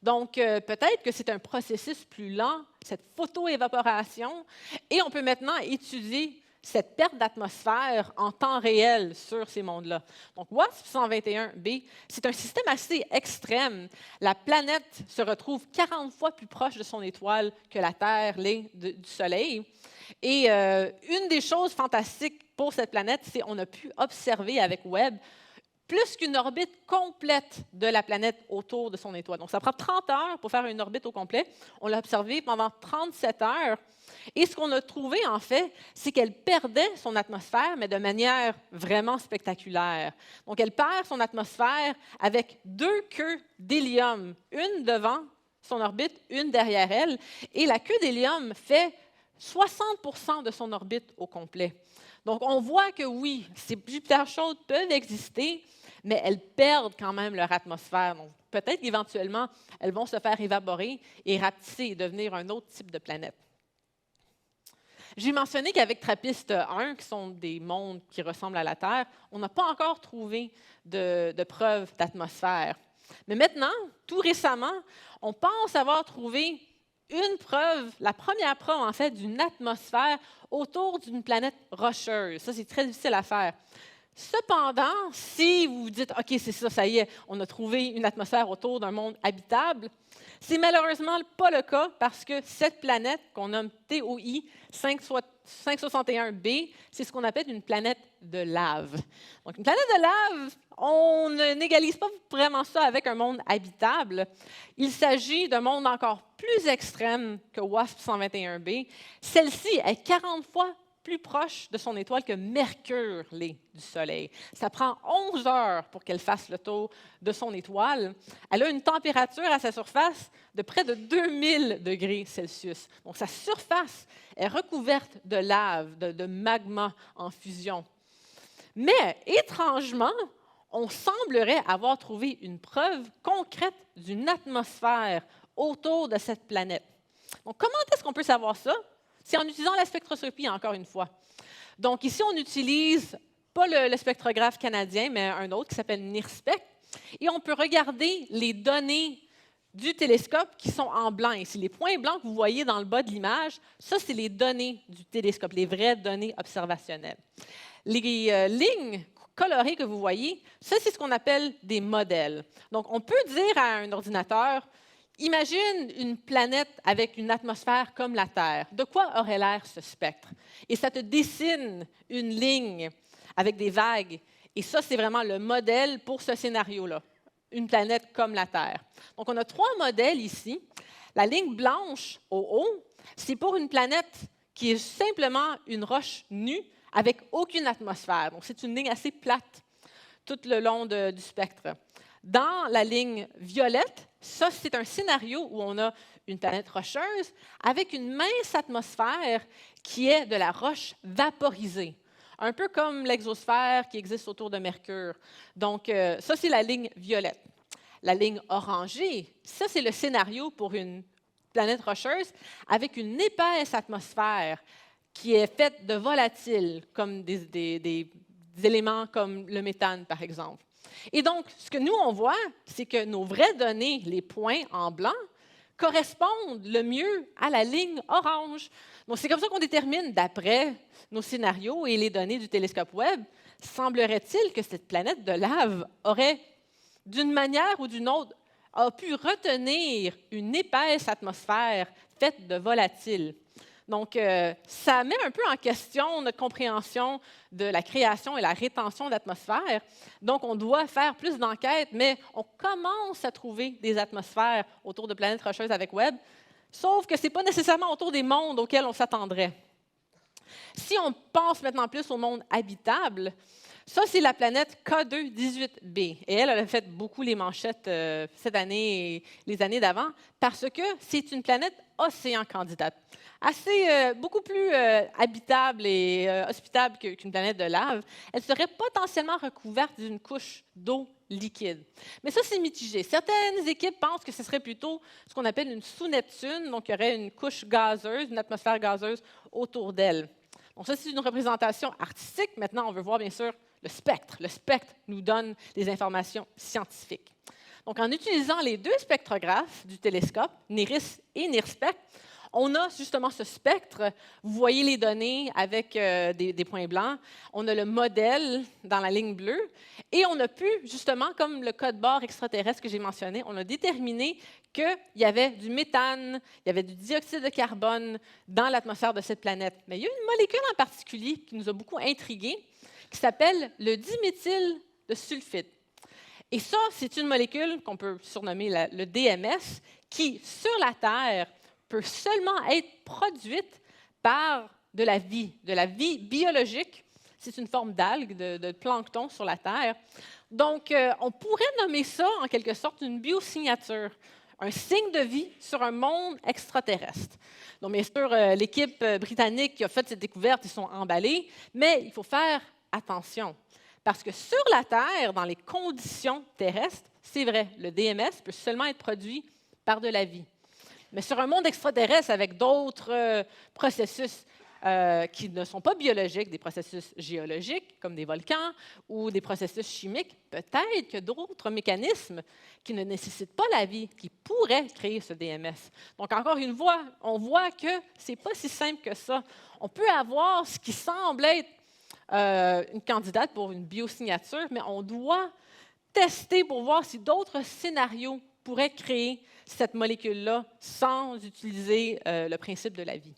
Donc, peut-être que c'est un processus plus lent, cette photoévaporation, et on peut maintenant étudier cette perte d'atmosphère en temps réel sur ces mondes-là. Donc, WASP 121b, c'est un système assez extrême. La planète se retrouve 40 fois plus proche de son étoile que la Terre l'est du Soleil. Et une des choses fantastiques pour cette planète, c'est qu'on a pu observer avec Webb plus qu'une orbite complète de la planète autour de son étoile. Donc, ça prend 30 heures pour faire une orbite au complet. On l'a observé pendant 37 heures. Et ce qu'on a trouvé, en fait, c'est qu'elle perdait son atmosphère, mais de manière vraiment spectaculaire. Donc, elle perd son atmosphère avec 2 queues d'hélium, une devant son orbite, une derrière elle. Et la queue d'hélium fait 60 de son orbite au complet. Donc, on voit que oui, ces Jupiters chaudes peuvent exister, mais elles perdent quand même leur atmosphère. Donc, peut-être qu'éventuellement, elles vont se faire évaporer et rapetisser et devenir un autre type de planète. J'ai mentionné qu'avec TRAPPIST-1, qui sont des mondes qui ressemblent à la Terre, on n'a pas encore trouvé de preuves d'atmosphère. Mais maintenant, tout récemment, on pense avoir trouvé une preuve, la première preuve en fait, d'une atmosphère autour d'une planète rocheuse. Ça, c'est très difficile à faire. Cependant, si vous vous dites, OK, c'est ça, ça y est, on a trouvé une atmosphère autour d'un monde habitable, c'est malheureusement pas le cas parce que cette planète qu'on nomme TOI 561b, c'est ce qu'on appelle une planète de lave. Donc, une planète de lave, on n'égalise pas vraiment ça avec un monde habitable. Il s'agit d'un monde encore plus extrême que WASP 121b. Celle-ci est 40 fois plus proche de son étoile que Mercure l'est du Soleil. Ça prend 11 heures pour qu'elle fasse le tour de son étoile. Elle a une température à sa surface de près de 2000 degrés Celsius. Donc, sa surface est recouverte de lave, de magma en fusion. Mais, étrangement, on semblerait avoir trouvé une preuve concrète d'une atmosphère autour de cette planète. Donc, comment est-ce qu'on peut savoir ça? C'est en utilisant la spectroscopie, encore une fois. Donc, ici, on utilise pas le spectrographe canadien, mais un autre qui s'appelle NIRSPEC. Et on peut regarder les données du télescope qui sont en blanc. Ici, les points blancs que vous voyez dans le bas de l'image, ça, c'est les données du télescope, les vraies données observationnelles. Les lignes colorées que vous voyez, ça, c'est ce qu'on appelle des modèles. Donc, on peut dire à un ordinateur, imagine une planète avec une atmosphère comme la Terre. De quoi aurait l'air ce spectre? Et ça te dessine une ligne avec des vagues. Et ça, c'est vraiment le modèle pour ce scénario-là, une planète comme la Terre. Donc, on a 3 modèles ici. La ligne blanche au haut, c'est pour une planète qui est simplement une roche nue avec aucune atmosphère. Donc, c'est une ligne assez plate tout le long du spectre. Dans la ligne violette, ça, c'est un scénario où on a une planète rocheuse avec une mince atmosphère qui est de la roche vaporisée, un peu comme l'exosphère qui existe autour de Mercure. Donc, ça, c'est la ligne violette. La ligne orangée, ça, c'est le scénario pour une planète rocheuse avec une épaisse atmosphère qui est faite de volatiles, comme des éléments comme le méthane, par exemple. Et donc, ce que nous, on voit, c'est que nos vraies données, les points en blanc, correspondent le mieux à la ligne orange. Donc, c'est comme ça qu'on détermine, d'après nos scénarios et les données du télescope Webb, semblerait-il que cette planète de lave aurait, d'une manière ou d'une autre, a pu retenir une épaisse atmosphère faite de volatiles. Donc, ça met un peu en question notre compréhension de la création et la rétention d'atmosphère. Donc, on doit faire plus d'enquêtes, mais on commence à trouver des atmosphères autour de planètes rocheuses avec Webb, sauf que ce n'est pas nécessairement autour des mondes auxquels on s'attendrait. Si on pense maintenant plus au monde habitable, ça, c'est la planète K2-18b. Et elle a fait beaucoup les manchettes cette année et les années d'avant parce que c'est une planète océan-candidate. Beaucoup plus habitable et hospitable qu'une planète de lave. Elle serait potentiellement recouverte d'une couche d'eau liquide. Mais ça, c'est mitigé. Certaines équipes pensent que ce serait plutôt ce qu'on appelle une sous-Neptune, donc il y aurait une couche gazeuse, une atmosphère gazeuse autour d'elle. Donc ça, c'est une représentation artistique. Maintenant, on veut voir, bien sûr, le spectre. Le spectre nous donne des informations scientifiques. Donc, en utilisant les deux spectrographes du télescope, NIRISS et NIRSPEC, on a justement ce spectre. Vous voyez les données avec des points blancs. On a le modèle dans la ligne bleue. Et on a pu, justement, comme le code barre extraterrestre que j'ai mentionné, on a déterminé qu'il y avait du méthane, il y avait du dioxyde de carbone dans l'atmosphère de cette planète. Mais il y a une molécule en particulier qui nous a beaucoup intrigués, qui s'appelle le diméthyl de sulfite. Et ça, c'est une molécule qu'on peut surnommer le DMS, qui, sur la Terre, peut seulement être produite par de la vie biologique. C'est une forme d'algue, de plancton sur la Terre. Donc, on pourrait nommer ça, en quelque sorte, une biosignature, un signe de vie sur un monde extraterrestre. Donc, bien sûr, l'équipe britannique qui a fait cette découverte, ils sont emballés, mais il faut faire attention. Parce que sur la Terre, dans les conditions terrestres, c'est vrai, le DMS peut seulement être produit par de la vie. Mais sur un monde extraterrestre avec d'autres processus qui ne sont pas biologiques, des processus géologiques comme des volcans ou des processus chimiques, peut-être que d'autres mécanismes qui ne nécessitent pas la vie, qui pourraient créer ce DMS. Donc, encore une fois, on voit que ce n'est pas si simple que ça. On peut avoir ce qui semble être une candidate pour une biosignature, mais on doit tester pour voir si d'autres scénarios pourraient créer cette molécule-là sans utiliser le principe de la vie.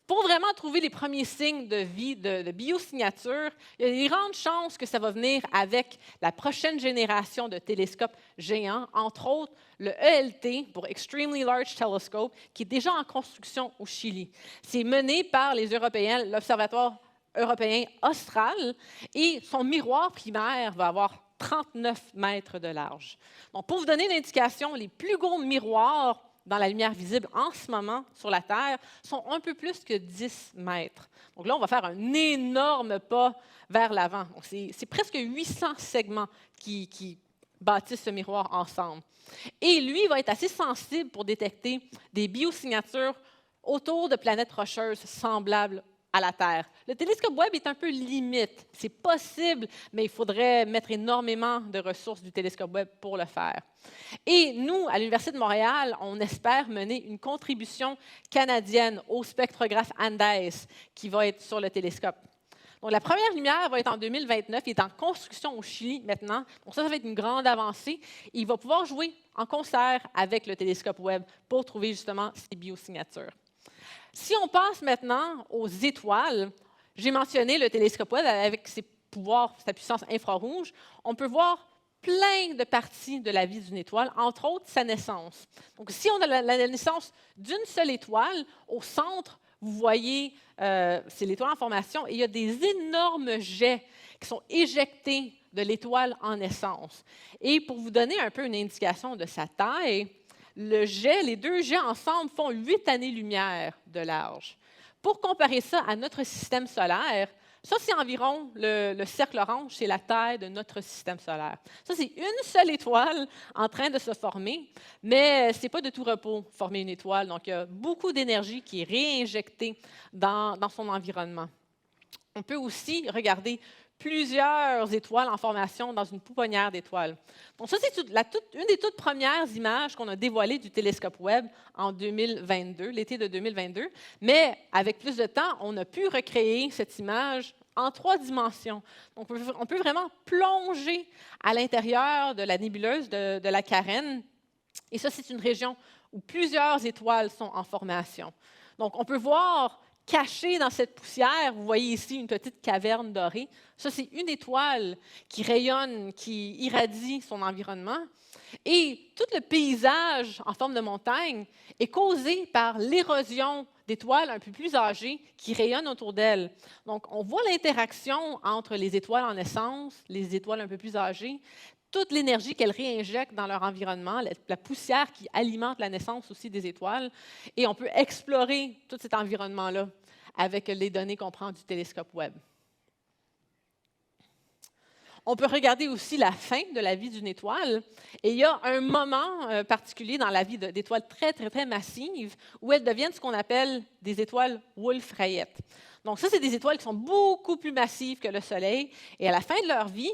Pour vraiment trouver les premiers signes de vie, de biosignature, il y a des grandes chances que ça va venir avec la prochaine génération de télescopes géants, entre autres le ELT, pour Extremely Large Telescope, qui est déjà en construction au Chili. C'est mené par les Européens, l'Observatoire européen austral, et son miroir primaire va avoir 39 mètres de large. Donc, pour vous donner une indication, les plus gros miroirs dans la lumière visible en ce moment sur la Terre sont un peu plus que 10 mètres. Donc là, on va faire un énorme pas vers l'avant. C'est presque 800 segments qui bâtissent ce miroir ensemble. Et lui va être assez sensible pour détecter des biosignatures autour de planètes rocheuses semblables à la Terre. Le télescope Webb est un peu limite. C'est possible, mais il faudrait mettre énormément de ressources du télescope Webb pour le faire. Et nous, à l'Université de Montréal, on espère mener une contribution canadienne au spectrographe Andes qui va être sur le télescope. Donc, la première lumière va être en 2029. Il est en construction au Chili maintenant. Donc, ça va être une grande avancée. Il va pouvoir jouer en concert avec le télescope Webb pour trouver justement ces biosignatures. Si on passe maintenant aux étoiles, j'ai mentionné le télescope Webb avec ses pouvoirs, sa puissance infrarouge. On peut voir plein de parties de la vie d'une étoile, entre autres sa naissance. Donc, si on a la naissance d'une seule étoile, au centre, vous voyez, c'est l'étoile en formation, et il y a des énormes jets qui sont éjectés de l'étoile en naissance. Et pour vous donner un peu une indication de sa taille, les deux jets ensemble font 8 années-lumière de large. Pour comparer ça à notre système solaire, ça, c'est environ le cercle orange, c'est la taille de notre système solaire. Ça, c'est une seule étoile en train de se former, mais ce n'est pas de tout repos former une étoile. Donc, il y a beaucoup d'énergie qui est réinjectée dans son environnement. On peut aussi regarder plusieurs étoiles en formation dans une pouponnière d'étoiles. Donc ça, c'est une des toutes premières images qu'on a dévoilées du télescope Webb en 2022, l'été de 2022. Mais avec plus de temps, on a pu recréer cette image en 3 dimensions. Donc, on peut vraiment plonger à l'intérieur de la nébuleuse de la Carène. Et ça, c'est une région où plusieurs étoiles sont en formation. Donc, on peut voir caché dans cette poussière, vous voyez ici une petite caverne dorée. Ça, c'est une étoile qui rayonne, qui irradie son environnement. Et tout le paysage en forme de montagne est causé par l'érosion d'étoiles un peu plus âgées qui rayonnent autour d'elles. Donc, on voit l'interaction entre les étoiles en naissance, les étoiles un peu plus âgées, toute l'énergie qu'elles réinjectent dans leur environnement, la poussière qui alimente la naissance aussi des étoiles. Et on peut explorer tout cet environnement-là avec les données qu'on prend du télescope Webb. On peut regarder aussi la fin de la vie d'une étoile. Et il y a un moment particulier dans la vie d'étoiles très, très, très massives où elles deviennent ce qu'on appelle des étoiles Wolf-Rayet. Donc ça, c'est des étoiles qui sont beaucoup plus massives que le Soleil. Et à la fin de leur vie,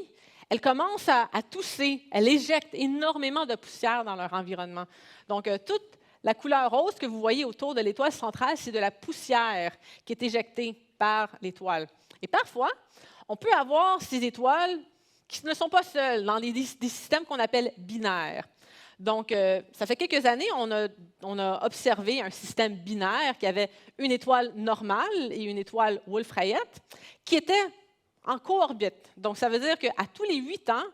elles commencent à tousser. Elles éjectent énormément de poussière dans leur environnement. Donc, toute la couleur rose que vous voyez autour de l'étoile centrale, c'est de la poussière qui est éjectée par l'étoile. Et parfois, on peut avoir ces étoiles qui ne sont pas seules dans des systèmes qu'on appelle binaires. Donc, ça fait quelques années, on a observé un système binaire qui avait une étoile normale et une étoile Wolf-Rayet qui étaient en co-orbite. Donc, ça veut dire qu'à tous les 8 ans,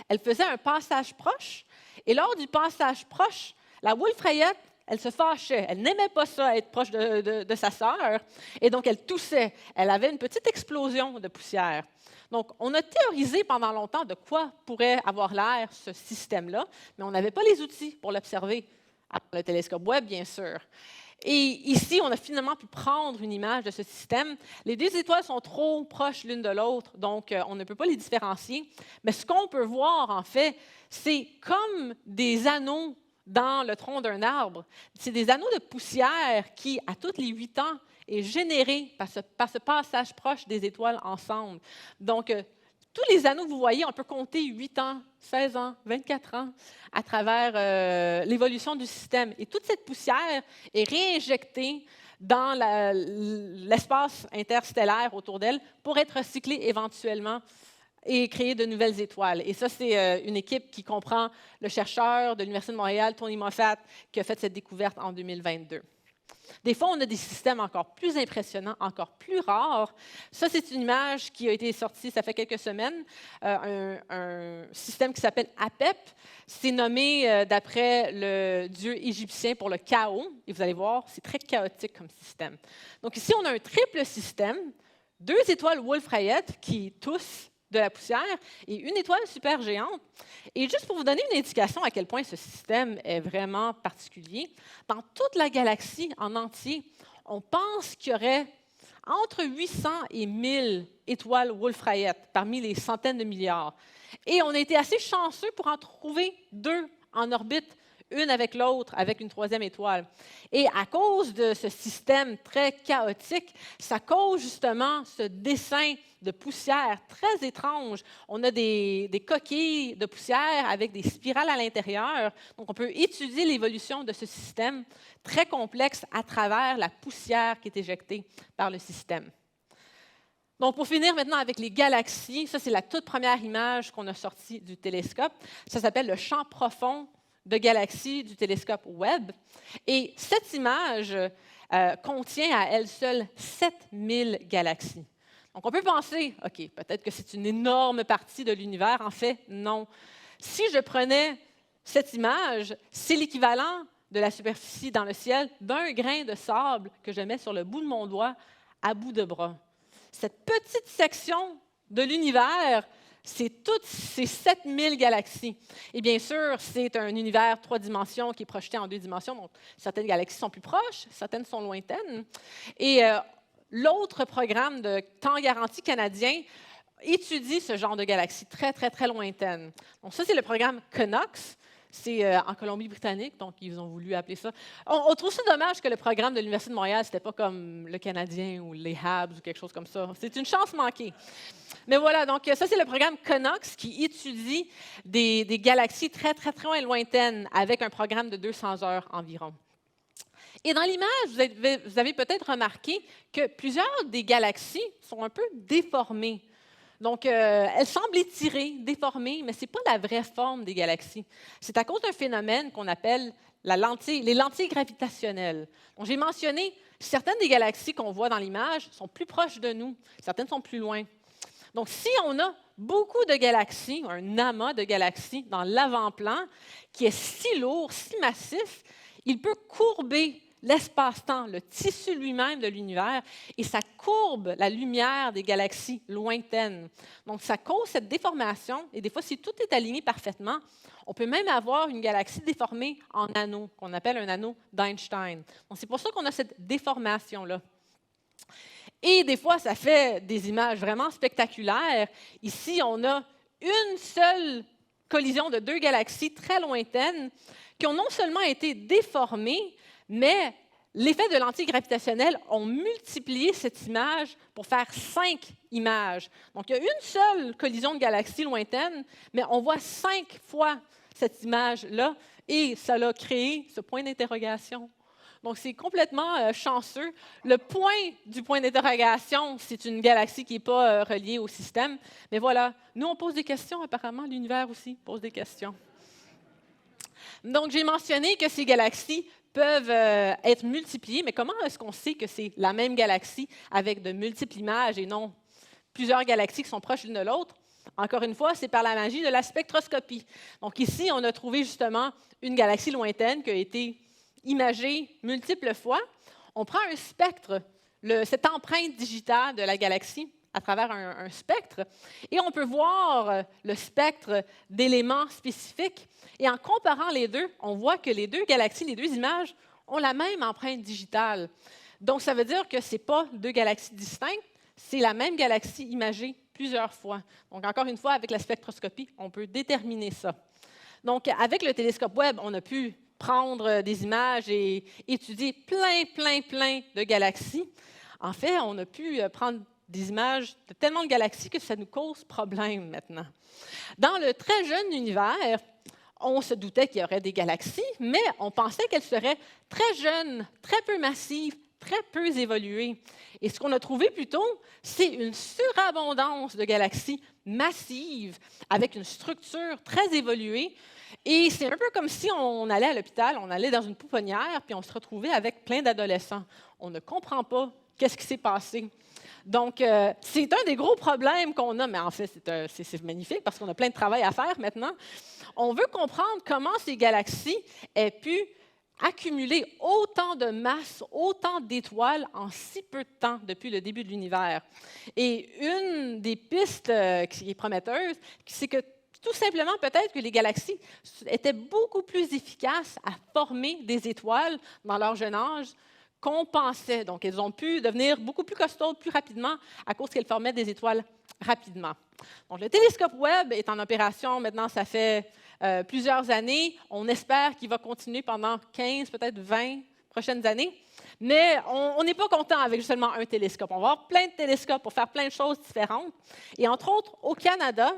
elle faisait un passage proche. Et lors du passage proche, la Wolf-Rayet, elle se fâchait. Elle n'aimait pas ça, être proche de sa sœur. Et donc, elle toussait. Elle avait une petite explosion de poussière. Donc, on a théorisé pendant longtemps de quoi pourrait avoir l'air ce système-là, mais on n'avait pas les outils pour l'observer. Le télescope Webb, bien sûr. Et ici, on a finalement pu prendre une image de ce système. Les 2 étoiles sont trop proches l'une de l'autre, donc on ne peut pas les différencier. Mais ce qu'on peut voir, en fait, c'est comme des anneaux dans le tronc d'un arbre. C'est des anneaux de poussière qui, à tous les 8 ans, est généré par ce passage proche des étoiles ensemble. Donc, tous les anneaux que vous voyez, on peut compter 8 ans, 16 ans, 24 ans à travers l'évolution du système. Et toute cette poussière est réinjectée dans l'espace interstellaire autour d'elle pour être recyclée éventuellement et créer de nouvelles étoiles. Et ça, c'est une équipe qui comprend le chercheur de l'Université de Montréal, Tony Moffat, qui a fait cette découverte en 2022. Des fois, on a des systèmes encore plus impressionnants, encore plus rares. Ça, c'est une image qui a été sortie, ça fait quelques semaines, un système qui s'appelle APEP. C'est nommé d'après le dieu égyptien pour le chaos. Et vous allez voir, c'est très chaotique comme système. Donc ici, on a un triple système, 2 étoiles Wolf-Rayet qui toussent de la poussière et une étoile supergéante. Et juste pour vous donner une indication à quel point ce système est vraiment particulier, dans toute la galaxie en entier, on pense qu'il y aurait entre 800 et 1000 étoiles Wolf-Rayet parmi les centaines de milliards. Et on a été assez chanceux pour en trouver 2 en orbite, une avec l'autre, avec une 3e étoile. Et à cause de ce système très chaotique, ça cause justement ce dessin de poussière très étrange. On a des coquilles de poussière avec des spirales à l'intérieur. Donc, on peut étudier l'évolution de ce système très complexe à travers la poussière qui est éjectée par le système. Donc, pour finir maintenant avec les galaxies, ça, c'est la toute première image qu'on a sortie du télescope. Ça s'appelle le champ profond de galaxies du télescope Webb. Et cette image contient à elle seule 7000 galaxies. Donc, on peut penser, OK, peut-être que c'est une énorme partie de l'univers. En fait, non. Si je prenais cette image, c'est l'équivalent de la superficie dans le ciel d'un grain de sable que je mets sur le bout de mon doigt à bout de bras. Cette petite section de l'univers, c'est toutes ces 7000 galaxies. Et bien sûr, c'est un univers 3 dimensions qui est projeté en 2 dimensions. Donc, certaines galaxies sont plus proches, certaines sont lointaines. Et l'autre programme de temps garanti canadien étudie ce genre de galaxies très, très, très lointaines. Donc, ça, c'est le programme CONOX. C'est en Colombie-Britannique, donc ils ont voulu appeler ça. On trouve ça dommage que le programme de l'Université de Montréal, c'était pas comme le Canadien ou les Habs ou quelque chose comme ça. C'est une chance manquée. Mais voilà, donc ça, c'est le programme Connox qui étudie des galaxies très, très, très lointaines avec un programme de 200 heures environ. Et dans l'image, vous avez peut-être remarqué que plusieurs des galaxies sont un peu déformées. Donc, elles semblent étirées, déformées, mais ce n'est pas la vraie forme des galaxies. C'est à cause d'un phénomène qu'on appelle les lentilles gravitationnelles. Donc, j'ai mentionné, certaines des galaxies qu'on voit dans l'image sont plus proches de nous, certaines sont plus loin. Donc, si on a beaucoup de galaxies, un amas de galaxies dans l'avant-plan, qui est si lourd, si massif, il peut courber l'espace-temps, le tissu lui-même de l'univers, et ça courbe la lumière des galaxies lointaines. Donc, ça cause cette déformation, et des fois, si tout est aligné parfaitement, on peut même avoir une galaxie déformée en anneau, qu'on appelle un anneau d'Einstein. Donc, c'est pour ça qu'on a cette déformation-là. Et des fois, ça fait des images vraiment spectaculaires. Ici, on a une seule collision de deux galaxies très lointaines qui ont non seulement été déformées, mais l'effet de lentilles gravitationnelles ont multiplié cette image pour faire 5 images. Donc, il y a une seule collision de galaxies lointaines, mais on voit 5 fois cette image-là, et ça a créé ce point d'interrogation. Donc, c'est complètement chanceux. Le point du point d'interrogation, c'est une galaxie qui n'est pas reliée au système. Mais voilà, nous, on pose des questions. Apparemment, l'univers aussi pose des questions. Donc, j'ai mentionné que ces galaxies peuvent être multipliées, mais comment est-ce qu'on sait que c'est la même galaxie avec de multiples images et non plusieurs galaxies qui sont proches l'une de l'autre? Encore une fois, c'est par la magie de la spectroscopie. Donc, ici, on a trouvé justement une galaxie lointaine qui a été imagée multiples fois. On prend un spectre, cette empreinte digitale de la galaxie à travers un spectre, et on peut voir le spectre d'éléments spécifiques. Et en comparant les deux, on voit que les deux galaxies, les deux images, ont la même empreinte digitale. Donc, ça veut dire que ce n'est pas deux galaxies distinctes, c'est la même galaxie imagée plusieurs fois. Donc, encore une fois, avec la spectroscopie, on peut déterminer ça. Donc, avec le télescope Webb, on a pu prendre des images et étudier plein de galaxies. En fait, on a pu prendre des images de tellement de galaxies que ça nous cause problème maintenant. Dans le très jeune univers, on se doutait qu'il y aurait des galaxies, mais on pensait qu'elles seraient très jeunes, très peu massives, très peu évoluées. Et ce qu'on a trouvé plutôt, c'est une surabondance de galaxies massives avec une structure très évoluée. Et c'est un peu comme si on allait à l'hôpital, on allait dans une pouponnière, puis on se retrouvait avec plein d'adolescents. On ne comprend pas qu'est-ce qui s'est passé. Donc, c'est un des gros problèmes qu'on a, mais en fait, c'est magnifique parce qu'on a plein de travail à faire maintenant. On veut comprendre comment ces galaxies aient pu accumuler autant de masse, autant d'étoiles en si peu de temps depuis le début de l'univers. Et une des pistes qui est prometteuse, c'est que tout simplement, peut-être que les galaxies étaient beaucoup plus efficaces à former des étoiles dans leur jeune âge qu'on pensait. Donc, elles ont pu devenir beaucoup plus costaudes plus rapidement à cause qu'elles formaient des étoiles rapidement. Donc, le télescope Webb est en opération maintenant, ça fait plusieurs années. On espère qu'il va continuer pendant 15, peut-être 20 prochaines années. Mais on n'est pas content avec seulement un télescope. On va avoir plein de télescopes pour faire plein de choses différentes. Et entre autres, au Canada,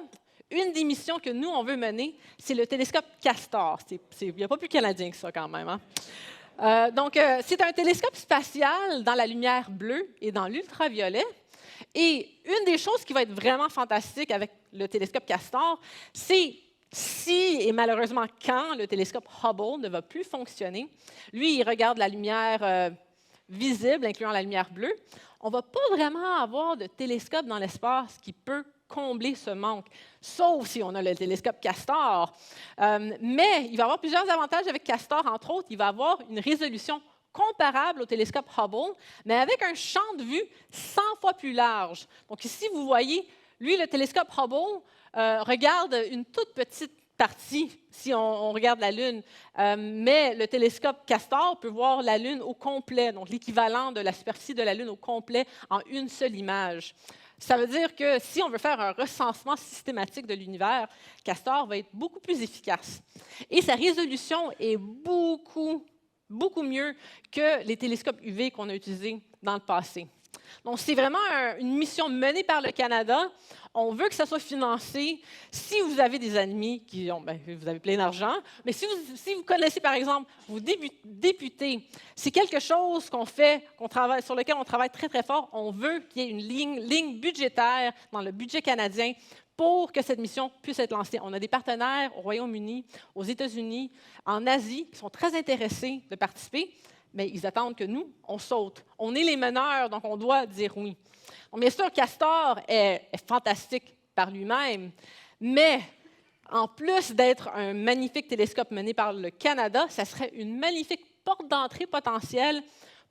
une des missions que nous, on veut mener, c'est le télescope Castor. Il n'y a pas plus canadien que ça quand même. Hein? Donc, c'est un télescope spatial dans la lumière bleue et dans l'ultraviolet. Et une des choses qui va être vraiment fantastique avec le télescope Castor, c'est si et malheureusement quand le télescope Hubble ne va plus fonctionner. Lui, il regarde la lumière visible, incluant la lumière bleue. On ne va pas vraiment avoir de télescope dans l'espace qui peut combler ce manque, sauf si on a le télescope Castor. Mais il va y avoir plusieurs avantages avec Castor. Entre autres, il va avoir une résolution comparable au télescope Hubble, mais avec un champ de vue 100 fois plus large. Donc ici, vous voyez, lui, le télescope Hubble regarde une toute petite partie si on regarde la Lune, mais le télescope Castor peut voir la Lune au complet, donc l'équivalent de la superficie de la Lune au complet en une seule image. Ça veut dire que si on veut faire un recensement systématique de l'univers, Castor va être beaucoup plus efficace. Et sa résolution est beaucoup mieux que les télescopes UV qu'on a utilisés dans le passé. Donc, c'est vraiment une mission menée par le Canada. On veut que ça soit financé. Si vous avez des amis qui ont, vous avez plein d'argent, mais si vous connaissez, par exemple, vos députés, c'est quelque chose sur lequel on travaille très, très fort. On veut qu'il y ait une ligne budgétaire dans le budget canadien pour que cette mission puisse être lancée. On a des partenaires au Royaume-Uni, aux États-Unis, en Asie, qui sont très intéressés de participer. Mais ils attendent que nous, on saute. On est les meneurs, donc on doit dire oui. Donc, bien sûr, Castor est fantastique par lui-même, mais en plus d'être un magnifique télescope mené par le Canada, ça serait une magnifique porte d'entrée potentielle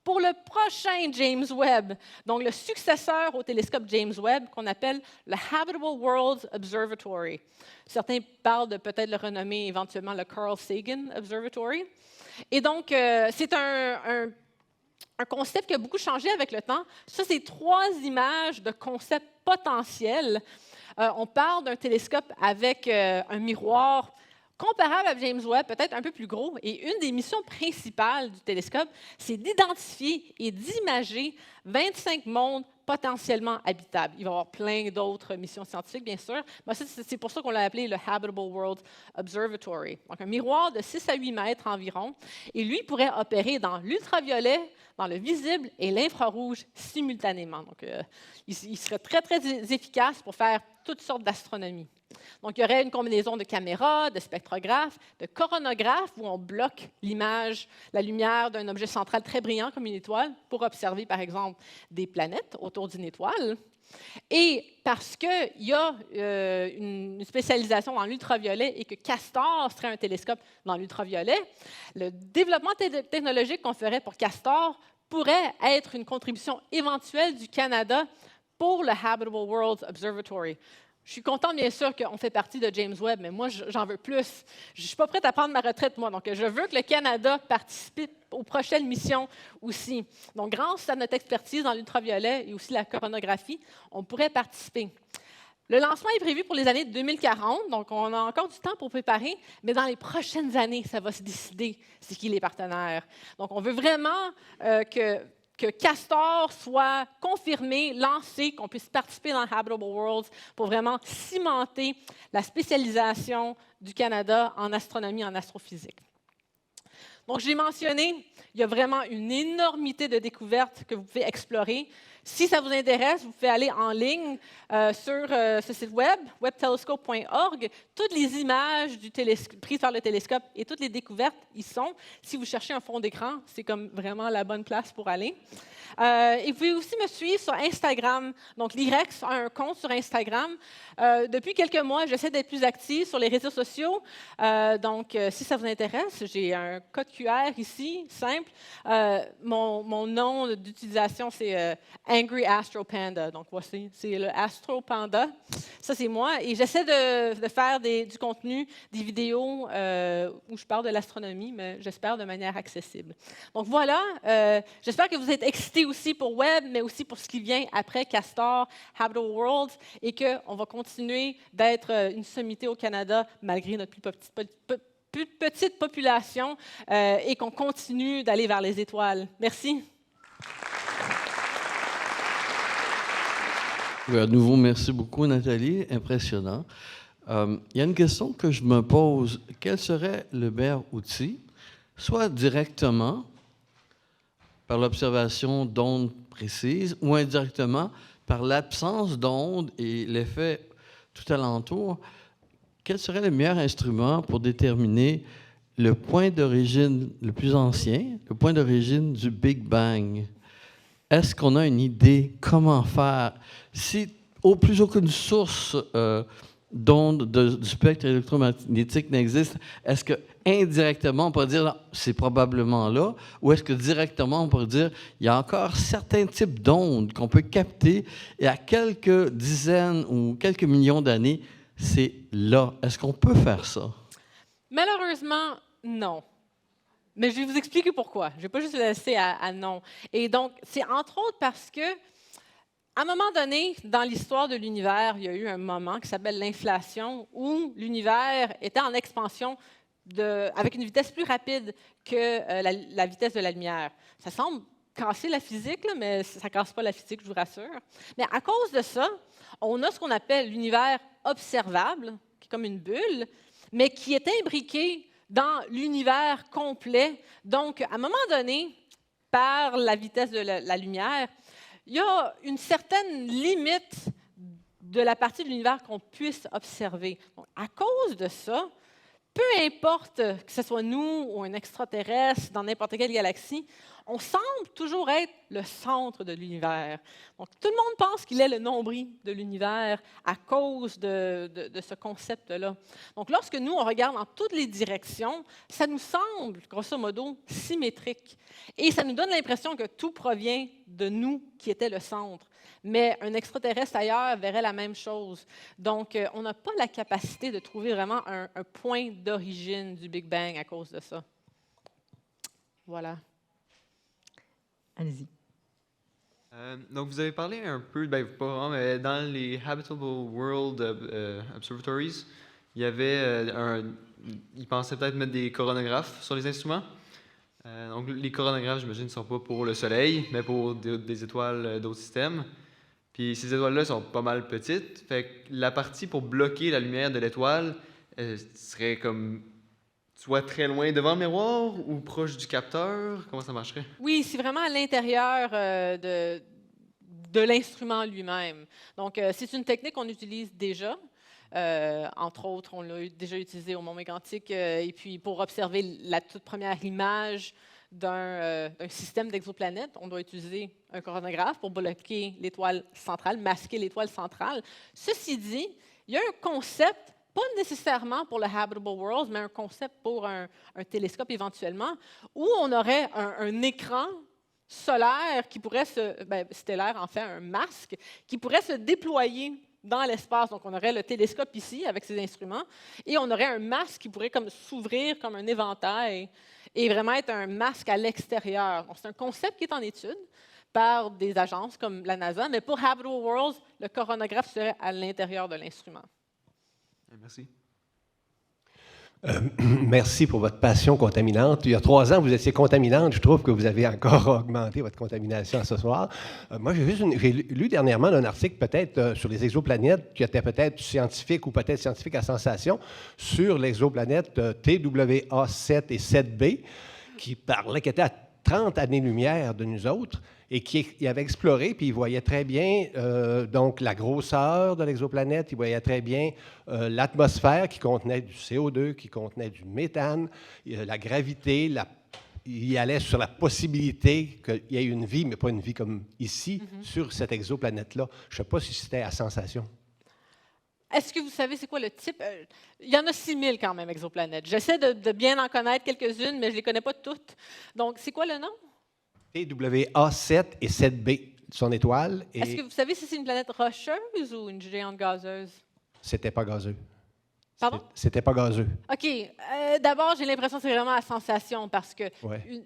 pour le prochain James Webb, donc le successeur au télescope James Webb qu'on appelle le Habitable Worlds Observatory. Certains parlent de peut-être le renommer éventuellement le Carl Sagan Observatory. Et donc, c'est un concept qui a beaucoup changé avec le temps. Ça, c'est 3 images de concepts potentiels. On parle d'un télescope avec un miroir comparable à James Webb, peut-être un peu plus gros. Et une des missions principales du télescope, c'est d'identifier et d'imager 25 mondes potentiellement habitables. Il va y avoir plein d'autres missions scientifiques, bien sûr. Mais c'est pour ça qu'on l'a appelé le Habitable World Observatory. Donc, un miroir de 6 à 8 mètres environ. Et lui pourrait opérer dans l'ultraviolet, dans le visible et l'infrarouge simultanément. Donc, il serait très, très efficace pour faire toutes sortes d'astronomie. Donc, il y aurait une combinaison de caméras, de spectrographes, de coronographes où on bloque l'image, la lumière d'un objet central très brillant comme une étoile pour observer, par exemple, des planètes autour d'une étoile. Et parce qu'il y a une spécialisation dans l'ultraviolet et que Castor serait un télescope dans l'ultraviolet, le développement technologique qu'on ferait pour Castor pourrait être une contribution éventuelle du Canada pour le Habitable Worlds Observatory. Je suis contente, bien sûr, qu'on fait partie de James Webb, mais moi, j'en veux plus. Je ne suis pas prête à prendre ma retraite, moi. Donc, je veux que le Canada participe aux prochaines missions aussi. Donc, grâce à notre expertise dans l'ultraviolet et aussi la coronographie, on pourrait participer. Le lancement est prévu pour les années 2040, donc on a encore du temps pour préparer, mais dans les prochaines années, ça va se décider c'est qui les partenaires. Donc, on veut vraiment que Castor soit confirmé, lancé, qu'on puisse participer dans Habitable Worlds pour vraiment cimenter la spécialisation du Canada en astronomie et en astrophysique. Donc, j'ai mentionné, il y a vraiment une énormité de découvertes que vous pouvez explorer. Si ça vous intéresse, vous pouvez aller en ligne sur ce site web, webtelescope.org. Toutes les images prises par le télescope et toutes les découvertes y sont. Si vous cherchez un fond d'écran, c'est comme vraiment la bonne place pour aller. Et vous pouvez aussi me suivre sur Instagram. Donc, l'IREX a un compte sur Instagram. Depuis quelques mois, j'essaie d'être plus active sur les réseaux sociaux. Donc, si ça vous intéresse, j'ai un code QR ici, simple. Mon nom d'utilisation, c'est Angry Astro Panda. Donc, voici, c'est le Astro Panda. Ça, c'est moi. Et j'essaie de faire du contenu, des vidéos où je parle de l'astronomie, mais j'espère de manière accessible. Donc, voilà. J'espère que vous êtes excités aussi pour Webb, mais aussi pour ce qui vient après Castor, Habitable Worlds, et qu'on va continuer d'être une sommité au Canada malgré notre plus petite population et qu'on continue d'aller vers les étoiles. Merci. Oui, à nouveau, merci beaucoup, Nathalie. Impressionnant. Il y a une question que je me pose. Quel serait le meilleur outil, soit directement par l'observation d'ondes précises ou indirectement par l'absence d'ondes et l'effet tout alentour? Quel serait le meilleur instrument pour déterminer le point d'origine le plus ancien, le point d'origine du Big Bang? Est-ce qu'on a une idée comment faire? Si plus aucune source d'ondes du spectre électromagnétique n'existe, est-ce que indirectement on pourrait dire c'est probablement là, ou est-ce que directement on pourrait dire il y a encore certains types d'ondes qu'on peut capter et à quelques dizaines ou quelques millions d'années, c'est là. Est-ce qu'on peut faire ça? Malheureusement, non. Mais je vais vous expliquer pourquoi. Je ne vais pas juste le laisser à non. Et donc, c'est entre autres parce que À un moment donné, dans l'histoire de l'univers, il y a eu un moment qui s'appelle l'inflation, où l'univers était en expansion avec une vitesse plus rapide que la vitesse de la lumière. Ça semble casser la physique, là, mais ça ne casse pas la physique, je vous rassure. Mais à cause de ça, on a ce qu'on appelle l'univers observable, qui est comme une bulle, mais qui est imbriqué dans l'univers complet. Donc, à un moment donné, par la vitesse de la lumière, il y a une certaine limite de la partie de l'univers qu'on puisse observer. Donc, à cause de ça, peu importe que ce soit nous ou un extraterrestre dans n'importe quelle galaxie, on semble toujours être le centre de l'univers. Donc, tout le monde pense qu'il est le nombril de l'univers à cause de ce concept-là. Donc, lorsque nous, on regarde dans toutes les directions, ça nous semble, grosso modo, symétrique. Et ça nous donne l'impression que tout provient de nous, qui était le centre. Mais un extraterrestre ailleurs verrait la même chose. Donc, on n'a pas la capacité de trouver vraiment un point d'origine du Big Bang à cause de ça. Voilà. Allez-y. Donc, vous avez parlé un peu, pas vraiment, mais dans les Habitable World Observatories, il y avait ils pensaient peut-être mettre des coronographes sur les instruments. Donc, les coronographes, j'imagine, ne sont pas pour le Soleil, mais pour des étoiles d'autres systèmes. Puis ces étoiles-là sont pas mal petites. Fait que la partie pour bloquer la lumière de l'étoile serait comme soit très loin devant le miroir ou proche du capteur. Comment ça marcherait? Oui, c'est vraiment à l'intérieur de l'instrument lui-même. Donc, c'est une technique qu'on utilise déjà. Entre autres, on l'a déjà utilisé au Mont Mégantic, et puis pour observer la toute première image d'un système d'exoplanètes, on doit utiliser un coronographe pour bloquer l'étoile centrale, masquer l'étoile centrale. Ceci dit, il y a un concept, pas nécessairement pour le Habitable World, mais un concept pour un télescope éventuellement, où on aurait un écran solaire qui pourrait stellaire en fait, un masque, qui pourrait se déployer dans l'espace. Donc, on aurait le télescope ici avec ses instruments et on aurait un masque qui pourrait comme s'ouvrir comme un éventail et vraiment être un masque à l'extérieur. Donc, c'est un concept qui est en étude par des agences comme la NASA, mais pour Habitable Worlds, le coronographe serait à l'intérieur de l'instrument. Merci. Merci pour votre passion contaminante. Il y a 3 ans, vous étiez contaminante. Je trouve que vous avez encore augmenté votre contamination ce soir. Moi, j'ai lu dernièrement un article peut-être sur les exoplanètes qui était peut-être scientifique ou peut-être scientifique à sensation sur l'exoplanète TWA7 et 7b qui était à 30 années-lumière de nous autres et qui avait exploré, puis il voyait très bien donc la grosseur de l'exoplanète, il voyait très bien l'atmosphère qui contenait du CO2, qui contenait du méthane, la gravité, il allait sur la possibilité qu'il y ait une vie, mais pas une vie comme ici, sur cette exoplanète-là. Je ne sais pas si c'était à sensation. Est-ce que vous savez c'est quoi le type? Il y en a 6000 quand même, exoplanètes. J'essaie de bien en connaître quelques-unes, mais je ne les connais pas toutes. Donc, c'est quoi le nom? TWA7 et 7b, son étoile. Est-ce que vous savez si c'est une planète rocheuse ou une géante gazeuse? C'était pas gazeux. Pardon? C'était pas gazeux. OK. D'abord, j'ai l'impression que c'est vraiment la sensation parce que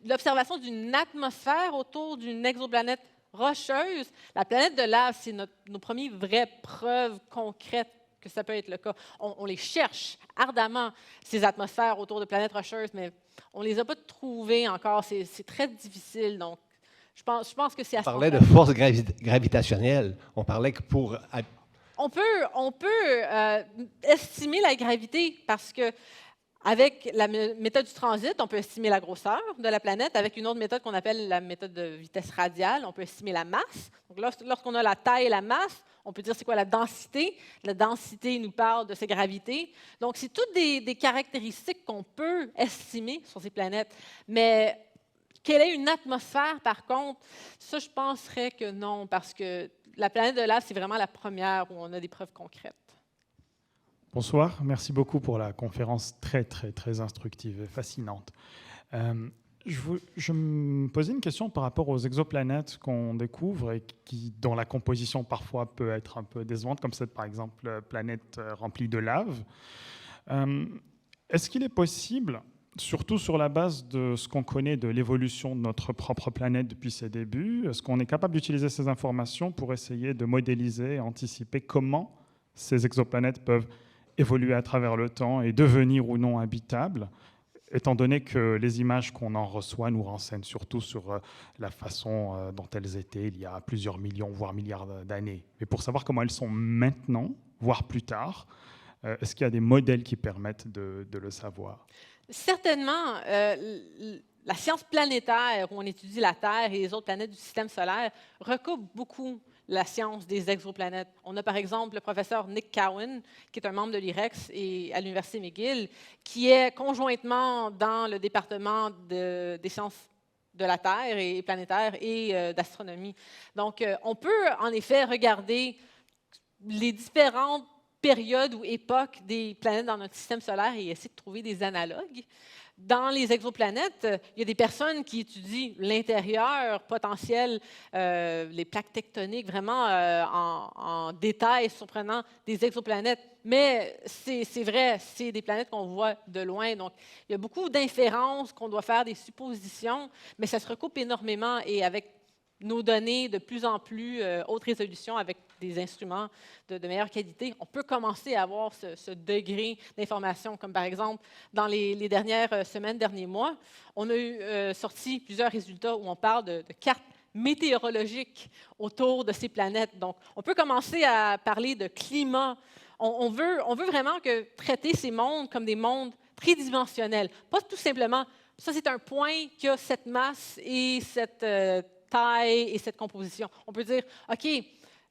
l'observation d'une atmosphère autour d'une exoplanète rocheuse, la planète de lave, c'est nos premières vraies preuves concrètes que ça peut être le cas. On les cherche ardemment, ces atmosphères autour de planètes rocheuses, mais on ne les a pas trouvées encore. C'est très difficile. Donc, je pense que c'est à ce moment-là. On parlait de force gravitationnelle. On parlait que pour... On peut estimer la gravité parce que avec la méthode du transit, on peut estimer la grosseur de la planète. Avec une autre méthode qu'on appelle la méthode de vitesse radiale, on peut estimer la masse. Donc, lorsqu'on a la taille et la masse, on peut dire c'est quoi la densité. La densité nous parle de ses gravités. Donc, c'est toutes des caractéristiques qu'on peut estimer sur ces planètes. Mais quelle est une atmosphère, par contre, ça, je penserais que non, parce que la planète de lave, c'est vraiment la première où on a des preuves concrètes. Bonsoir, merci beaucoup pour la conférence très, très, très instructive et fascinante. Je me posais une question par rapport aux exoplanètes qu'on découvre et dont la composition parfois peut être un peu décevante, comme cette, par exemple, planète remplie de lave. Est-ce qu'il est possible surtout sur la base de ce qu'on connaît de l'évolution de notre propre planète depuis ses débuts. Est-ce qu'on est capable d'utiliser ces informations pour essayer de modéliser et anticiper comment ces exoplanètes peuvent évoluer à travers le temps et devenir ou non habitables, étant donné que les images qu'on en reçoit nous renseignent surtout sur la façon dont elles étaient il y a plusieurs millions, voire milliards d'années. Mais pour savoir comment elles sont maintenant, voire plus tard, est-ce qu'il y a des modèles qui permettent de le savoir? Certainement, la science planétaire, où on étudie la Terre et les autres planètes du système solaire, recoupe beaucoup la science des exoplanètes. On a par exemple le professeur Nick Cowan, qui est un membre de l'IREX et à l'Université McGill, qui est conjointement dans le département des sciences de la Terre et planétaire et d'astronomie. Donc, on peut en effet regarder les différentes périodes ou époques des planètes dans notre système solaire et essayer de trouver des analogues. Dans les exoplanètes, il y a des personnes qui étudient l'intérieur potentiel, les plaques tectoniques, vraiment en détail surprenant des exoplanètes. Mais c'est vrai, c'est des planètes qu'on voit de loin. Donc, il y a beaucoup d'inférences qu'on doit faire, des suppositions, mais ça se recoupe énormément et avec nos données de plus en plus haute résolution avec des instruments de meilleure qualité, on peut commencer à avoir ce degré d'information. Comme par exemple, dans les dernières semaines, derniers mois, on a eu sorti plusieurs résultats où on parle de cartes météorologiques autour de ces planètes. Donc, on peut commencer à parler de climat. On veut vraiment traiter ces mondes comme des mondes tridimensionnels. Pas tout simplement, ça c'est un point qui a cette masse et cette taille et cette composition. On peut dire, OK,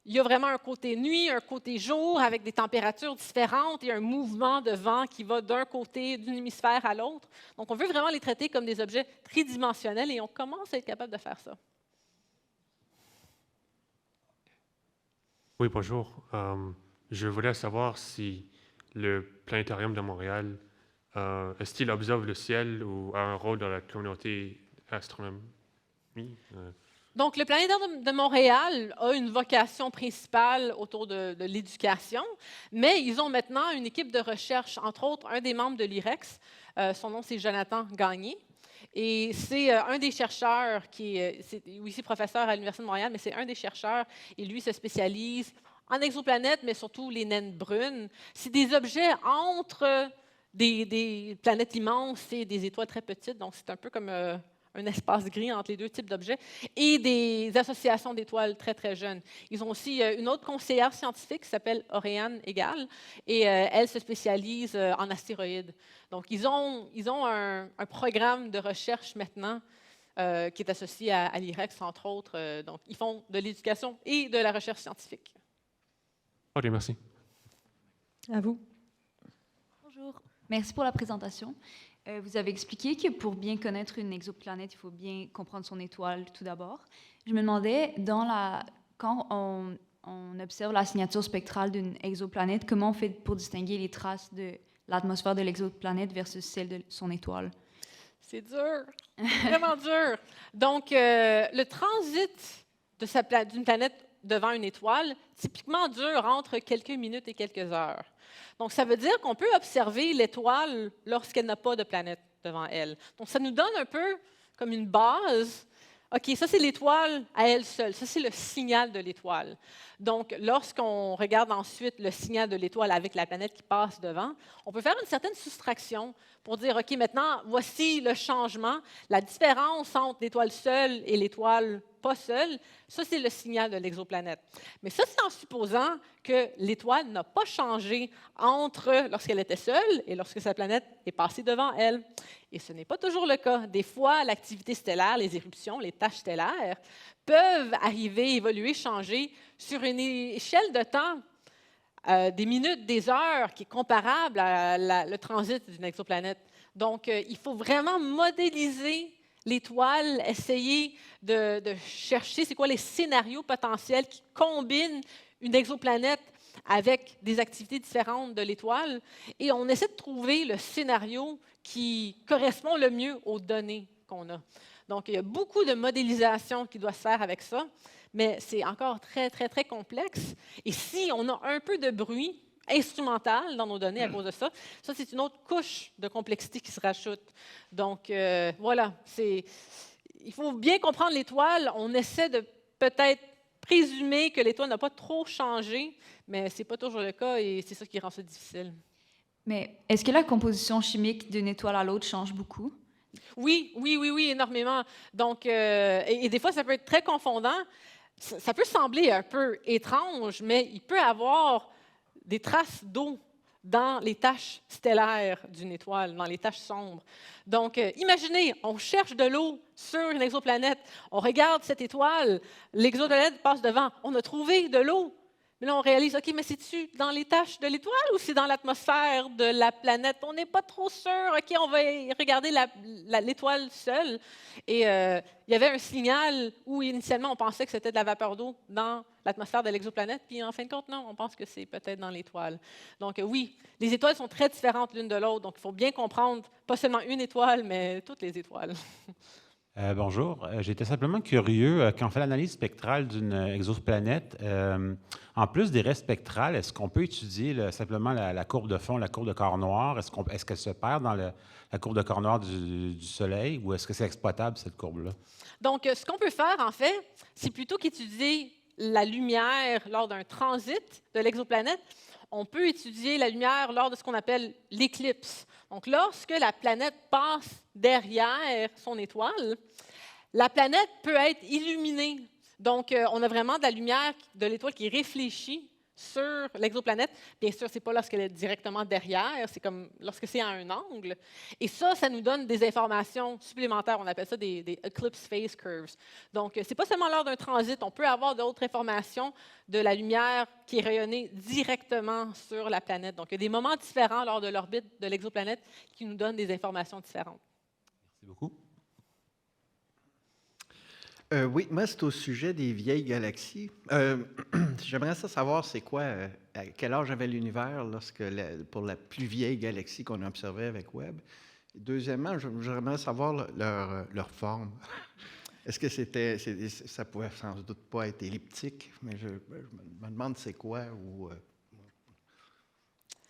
il y a vraiment un côté nuit, un côté jour, avec des températures différentes et un mouvement de vent qui va d'un côté, d'un hémisphère à l'autre. Donc, on veut vraiment les traiter comme des objets tridimensionnels et on commence à être capable de faire ça. Oui, bonjour. Je voulais savoir si le planétarium de Montréal, est-ce qu'il observe le ciel ou a un rôle dans la communauté astronomique? Donc, le Planétarium de Montréal a une vocation principale autour de l'éducation, mais ils ont maintenant une équipe de recherche, entre autres, un des membres de l'IREX, son nom c'est Jonathan Gagné, et c'est un des chercheurs qui est aussi professeur à l'Université de Montréal, mais c'est un des chercheurs, et lui se spécialise en exoplanètes, mais surtout les naines brunes. C'est des objets entre des planètes immenses et des étoiles très petites, donc c'est un peu comme un espace gris entre les deux types d'objets, et des associations d'étoiles très, très jeunes. Ils ont aussi une autre conseillère scientifique qui s'appelle Oriane Egal, et elle se spécialise en astéroïdes. Donc, ils ont un programme de recherche maintenant qui est associé à l'IREX, entre autres. Donc, ils font de l'éducation et de la recherche scientifique. OK, merci. À vous. Bonjour, merci pour la présentation. Vous avez expliqué que pour bien connaître une exoplanète, il faut bien comprendre son étoile tout d'abord. Je me demandais, quand on observe la signature spectrale d'une exoplanète, comment on fait pour distinguer les traces de l'atmosphère de l'exoplanète versus celle de son étoile? C'est dur, vraiment dur. Donc, le transit d'une planète devant une étoile, typiquement dure entre quelques minutes et quelques heures. Donc, ça veut dire qu'on peut observer l'étoile lorsqu'elle n'a pas de planète devant elle. Donc, ça nous donne un peu comme une base. OK, ça, c'est l'étoile à elle seule. Ça, c'est le signal de l'étoile. Donc, lorsqu'on regarde ensuite le signal de l'étoile avec la planète qui passe devant, on peut faire une certaine soustraction pour dire, OK, maintenant, voici le changement. La différence entre l'étoile seule et l'étoile pas seule, ça, c'est le signal de l'exoplanète. Mais ça, c'est en supposant que l'étoile n'a pas changé entre lorsqu'elle était seule et lorsque sa planète est passée devant elle. Et ce n'est pas toujours le cas. Des fois, l'activité stellaire, les éruptions, les taches stellaires peuvent arriver, évoluer, changer sur une échelle de temps des minutes, des heures, qui est comparable à le transit d'une exoplanète. Donc, il faut vraiment modéliser l'étoile, essayer de chercher c'est quoi les scénarios potentiels qui combinent une exoplanète avec des activités différentes de l'étoile. Et on essaie de trouver le scénario qui correspond le mieux aux données qu'on a. Donc, il y a beaucoup de modélisation qui doit se faire avec ça, mais c'est encore très, très, très complexe. Et si on a un peu de bruit instrumentale dans nos données à cause de ça. Ça, c'est une autre couche de complexité qui se rajoute. Donc, voilà, il faut bien comprendre l'étoile. On essaie de peut-être présumer que l'étoile n'a pas trop changé, mais ce n'est pas toujours le cas et c'est ça qui rend ça difficile. Mais est-ce que la composition chimique d'une étoile à l'autre change beaucoup? Oui, énormément. Donc, et des fois, ça peut être très confondant. Ça peut sembler un peu étrange, mais il peut y avoir des traces d'eau dans les taches stellaires d'une étoile, dans les taches sombres. Donc, imaginez, on cherche de l'eau sur une exoplanète, on regarde cette étoile, l'exoplanète passe devant, on a trouvé de l'eau. Mais là, on réalise, OK, mais c'est-tu dans les taches de l'étoile ou c'est dans l'atmosphère de la planète? On n'est pas trop sûr. OK, on va regarder l'étoile seule. Et il y avait un signal où, initialement, on pensait que c'était de la vapeur d'eau dans l'atmosphère de l'exoplanète. Puis, en fin de compte, non, on pense que c'est peut-être dans l'étoile. Donc, oui, les étoiles sont très différentes l'une de l'autre. Donc, il faut bien comprendre, pas seulement une étoile, mais toutes les étoiles. Bonjour. J'étais simplement curieux, quand on fait l'analyse spectrale d'une exoplanète, en plus des raies spectrales, est-ce qu'on peut étudier simplement la courbe de fond, la courbe de corps noir? Est-ce qu'elle se perd dans la courbe de corps noir du Soleil ou est-ce que c'est exploitable, cette courbe-là? Donc, ce qu'on peut faire, en fait, c'est plutôt qu'étudier la lumière lors d'un transit de l'exoplanète, on peut étudier la lumière lors de ce qu'on appelle l'éclipse. Donc, lorsque la planète passe derrière son étoile, la planète peut être illuminée. Donc, on a vraiment de la lumière de l'étoile qui réfléchit sur l'exoplanète. Bien sûr, ce n'est pas lorsqu'elle est directement derrière, c'est comme lorsque c'est à un angle. Et ça nous donne des informations supplémentaires. On appelle ça des eclipse phase curves. Donc, ce n'est pas seulement lors d'un transit. On peut avoir d'autres informations de la lumière qui est rayonnée directement sur la planète. Donc, il y a des moments différents lors de l'orbite de l'exoplanète qui nous donnent des informations différentes. Merci beaucoup. Oui, moi, c'est au sujet des vieilles galaxies. J'aimerais savoir c'est quoi, à quel âge avait l'univers pour la plus vieille galaxie qu'on a observée avec Webb. Deuxièmement, j'aimerais savoir leur forme. Est-ce que ça pouvait sans doute pas être elliptique, mais je me demande c'est quoi ou...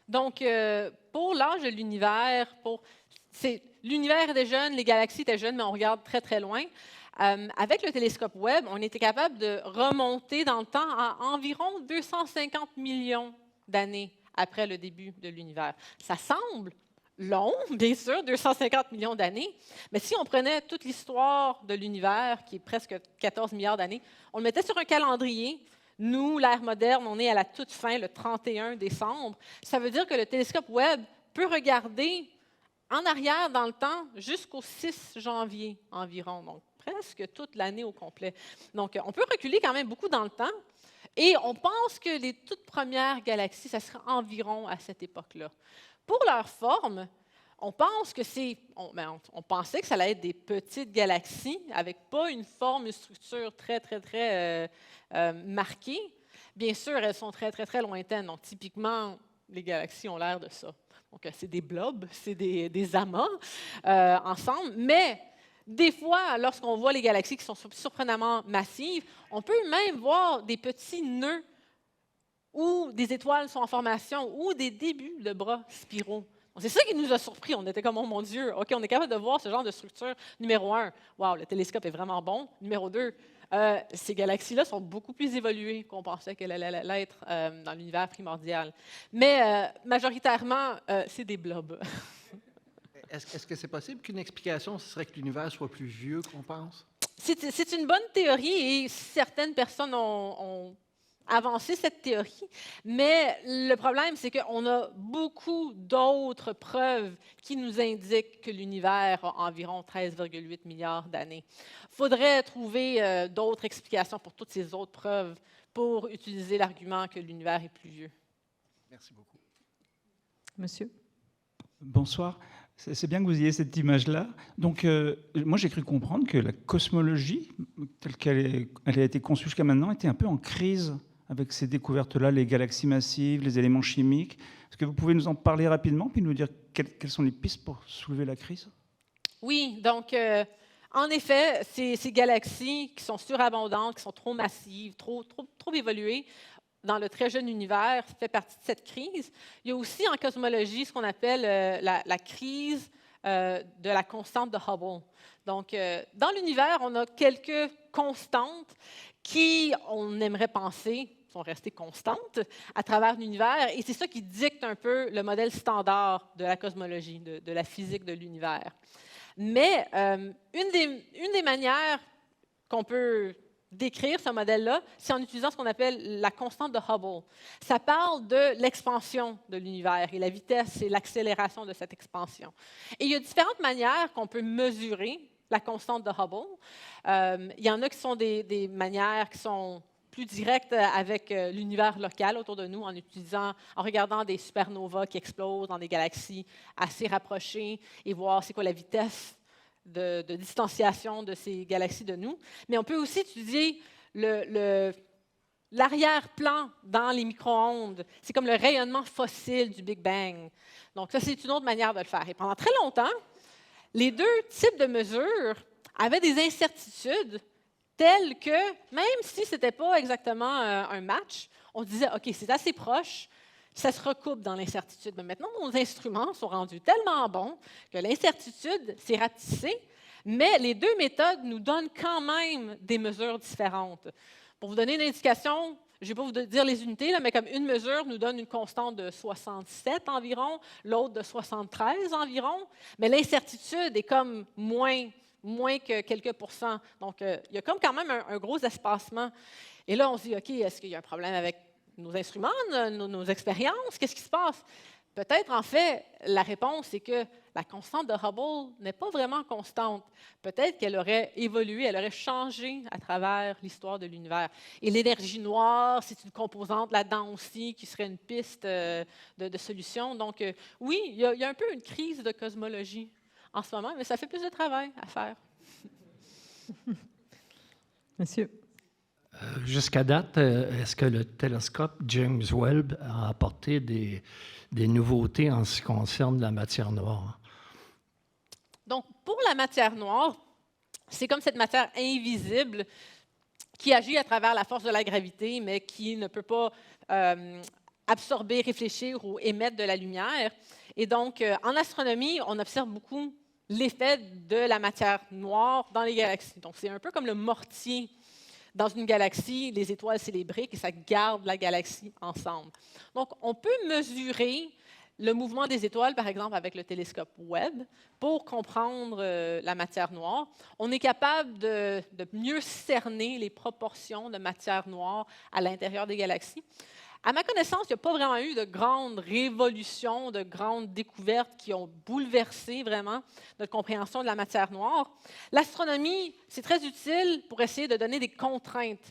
Donc, pour l'âge de l'univers, l'univers était jeune, les galaxies étaient jeunes, mais on regarde très, très loin. Avec le télescope Webb, on était capable de remonter dans le temps à environ 250 millions d'années après le début de l'univers. Ça semble long, bien sûr, 250 millions d'années, mais si on prenait toute l'histoire de l'univers, qui est presque 14 milliards d'années, on le mettait sur un calendrier. Nous, l'ère moderne, on est à la toute fin, le 31 décembre. Ça veut dire que le télescope Webb peut regarder en arrière dans le temps jusqu'au 6 janvier environ, donc presque toute l'année au complet. Donc, on peut reculer quand même beaucoup dans le temps et on pense que les toutes premières galaxies, ça serait environ à cette époque-là. Pour leur forme, on pense que on pensait que ça allait être des petites galaxies avec pas une forme, une structure très, très, très marquée. Bien sûr, elles sont très, très, très lointaines. Donc, typiquement, les galaxies ont l'air de ça. Donc, c'est des blobs, c'est des amas ensemble. Mais des fois, lorsqu'on voit les galaxies qui sont surprenamment massives, on peut même voir des petits nœuds où des étoiles sont en formation ou des débuts de bras spiraux. C'est ça qui nous a surpris. On était comme, oh mon Dieu, OK, on est capable de voir ce genre de structure. Numéro 1, wow, le télescope est vraiment bon. Numéro 2, ces galaxies-là sont beaucoup plus évoluées qu'on pensait qu'elles allaient l'être dans l'univers primordial. Mais majoritairement, c'est des blobs. Est-ce que c'est possible qu'une explication, ce serait que l'univers soit plus vieux qu'on pense? C'est une bonne théorie et certaines personnes ont avancé cette théorie, mais le problème, c'est qu'on a beaucoup d'autres preuves qui nous indiquent que l'univers a environ 13,8 milliards d'années. Il faudrait trouver d'autres explications pour toutes ces autres preuves pour utiliser l'argument que l'univers est plus vieux. Merci beaucoup. Monsieur? Bonsoir. C'est bien que vous ayez cette image-là. Donc, moi, j'ai cru comprendre que la cosmologie, telle qu'elle a été conçue jusqu'à maintenant, était un peu en crise avec ces découvertes-là, les galaxies massives, les éléments chimiques. Est-ce que vous pouvez nous en parler rapidement, puis nous dire quelles sont les pistes pour soulever la crise? Oui, donc, en effet, ces galaxies qui sont surabondantes, qui sont trop massives, trop évoluées, dans le très jeune univers fait partie de cette crise. Il y a aussi en cosmologie ce qu'on appelle la crise de la constante de Hubble. Donc, dans l'univers, on a quelques constantes qui, on aimerait penser, sont restées constantes à travers l'univers, et c'est ça qui dicte un peu le modèle standard de la cosmologie, de la physique de l'univers. Mais une des manières qu'on peut décrire ce modèle-là, c'est en utilisant ce qu'on appelle la constante de Hubble. Ça parle de l'expansion de l'univers et la vitesse et l'accélération de cette expansion. Et il y a différentes manières qu'on peut mesurer la constante de Hubble. Il y en a qui sont des manières qui sont plus directes avec l'univers local autour de nous, en regardant des supernovas qui explosent dans des galaxies assez rapprochées et voir c'est quoi la vitesse de distanciation de ces galaxies de nous. Mais on peut aussi étudier l'arrière-plan dans les micro-ondes. C'est comme le rayonnement fossile du Big Bang. Donc ça, c'est une autre manière de le faire. Et pendant très longtemps, les deux types de mesures avaient des incertitudes telles que, même si ce n'était pas exactement un match, on disait, OK, c'est assez proche, ça se recoupe dans l'incertitude. Mais maintenant, nos instruments sont rendus tellement bons que l'incertitude s'est ratissée, mais les deux méthodes nous donnent quand même des mesures différentes. Pour vous donner une indication, je ne vais pas vous dire les unités, là, mais comme une mesure nous donne une constante de 67 environ, l'autre de 73 environ, mais l'incertitude est comme moins que quelques pourcents. Donc, il y a comme quand même un gros espacement. Et là, on se dit, OK, est-ce qu'il y a un problème avec nos instruments, nos expériences? Qu'est-ce qui se passe? Peut-être, en fait, la réponse est que la constante de Hubble n'est pas vraiment constante. Peut-être qu'elle aurait évolué, elle aurait changé à travers l'histoire de l'univers. Et l'énergie noire, c'est une composante là-dedans aussi qui serait une piste de solution. Donc, oui, il y a un peu une crise de cosmologie en ce moment, mais ça fait plus de travail à faire. Monsieur. Jusqu'à date, est-ce que le télescope James Webb a apporté des nouveautés en ce qui concerne la matière noire? Donc, pour la matière noire, c'est comme cette matière invisible qui agit à travers la force de la gravité, mais qui ne peut pas absorber, réfléchir ou émettre de la lumière. Et donc, en astronomie, on observe beaucoup l'effet de la matière noire dans les galaxies. Donc, c'est un peu comme le mortier. Dans une galaxie, les étoiles, c'est les briques et ça garde la galaxie ensemble. Donc, on peut mesurer le mouvement des étoiles, par exemple, avec le télescope Webb, pour comprendre la matière noire. On est capable de mieux cerner les proportions de matière noire à l'intérieur des galaxies. À ma connaissance, il n'y a pas vraiment eu de grandes révolutions, de grandes découvertes qui ont bouleversé vraiment notre compréhension de la matière noire. L'astronomie, c'est très utile pour essayer de donner des contraintes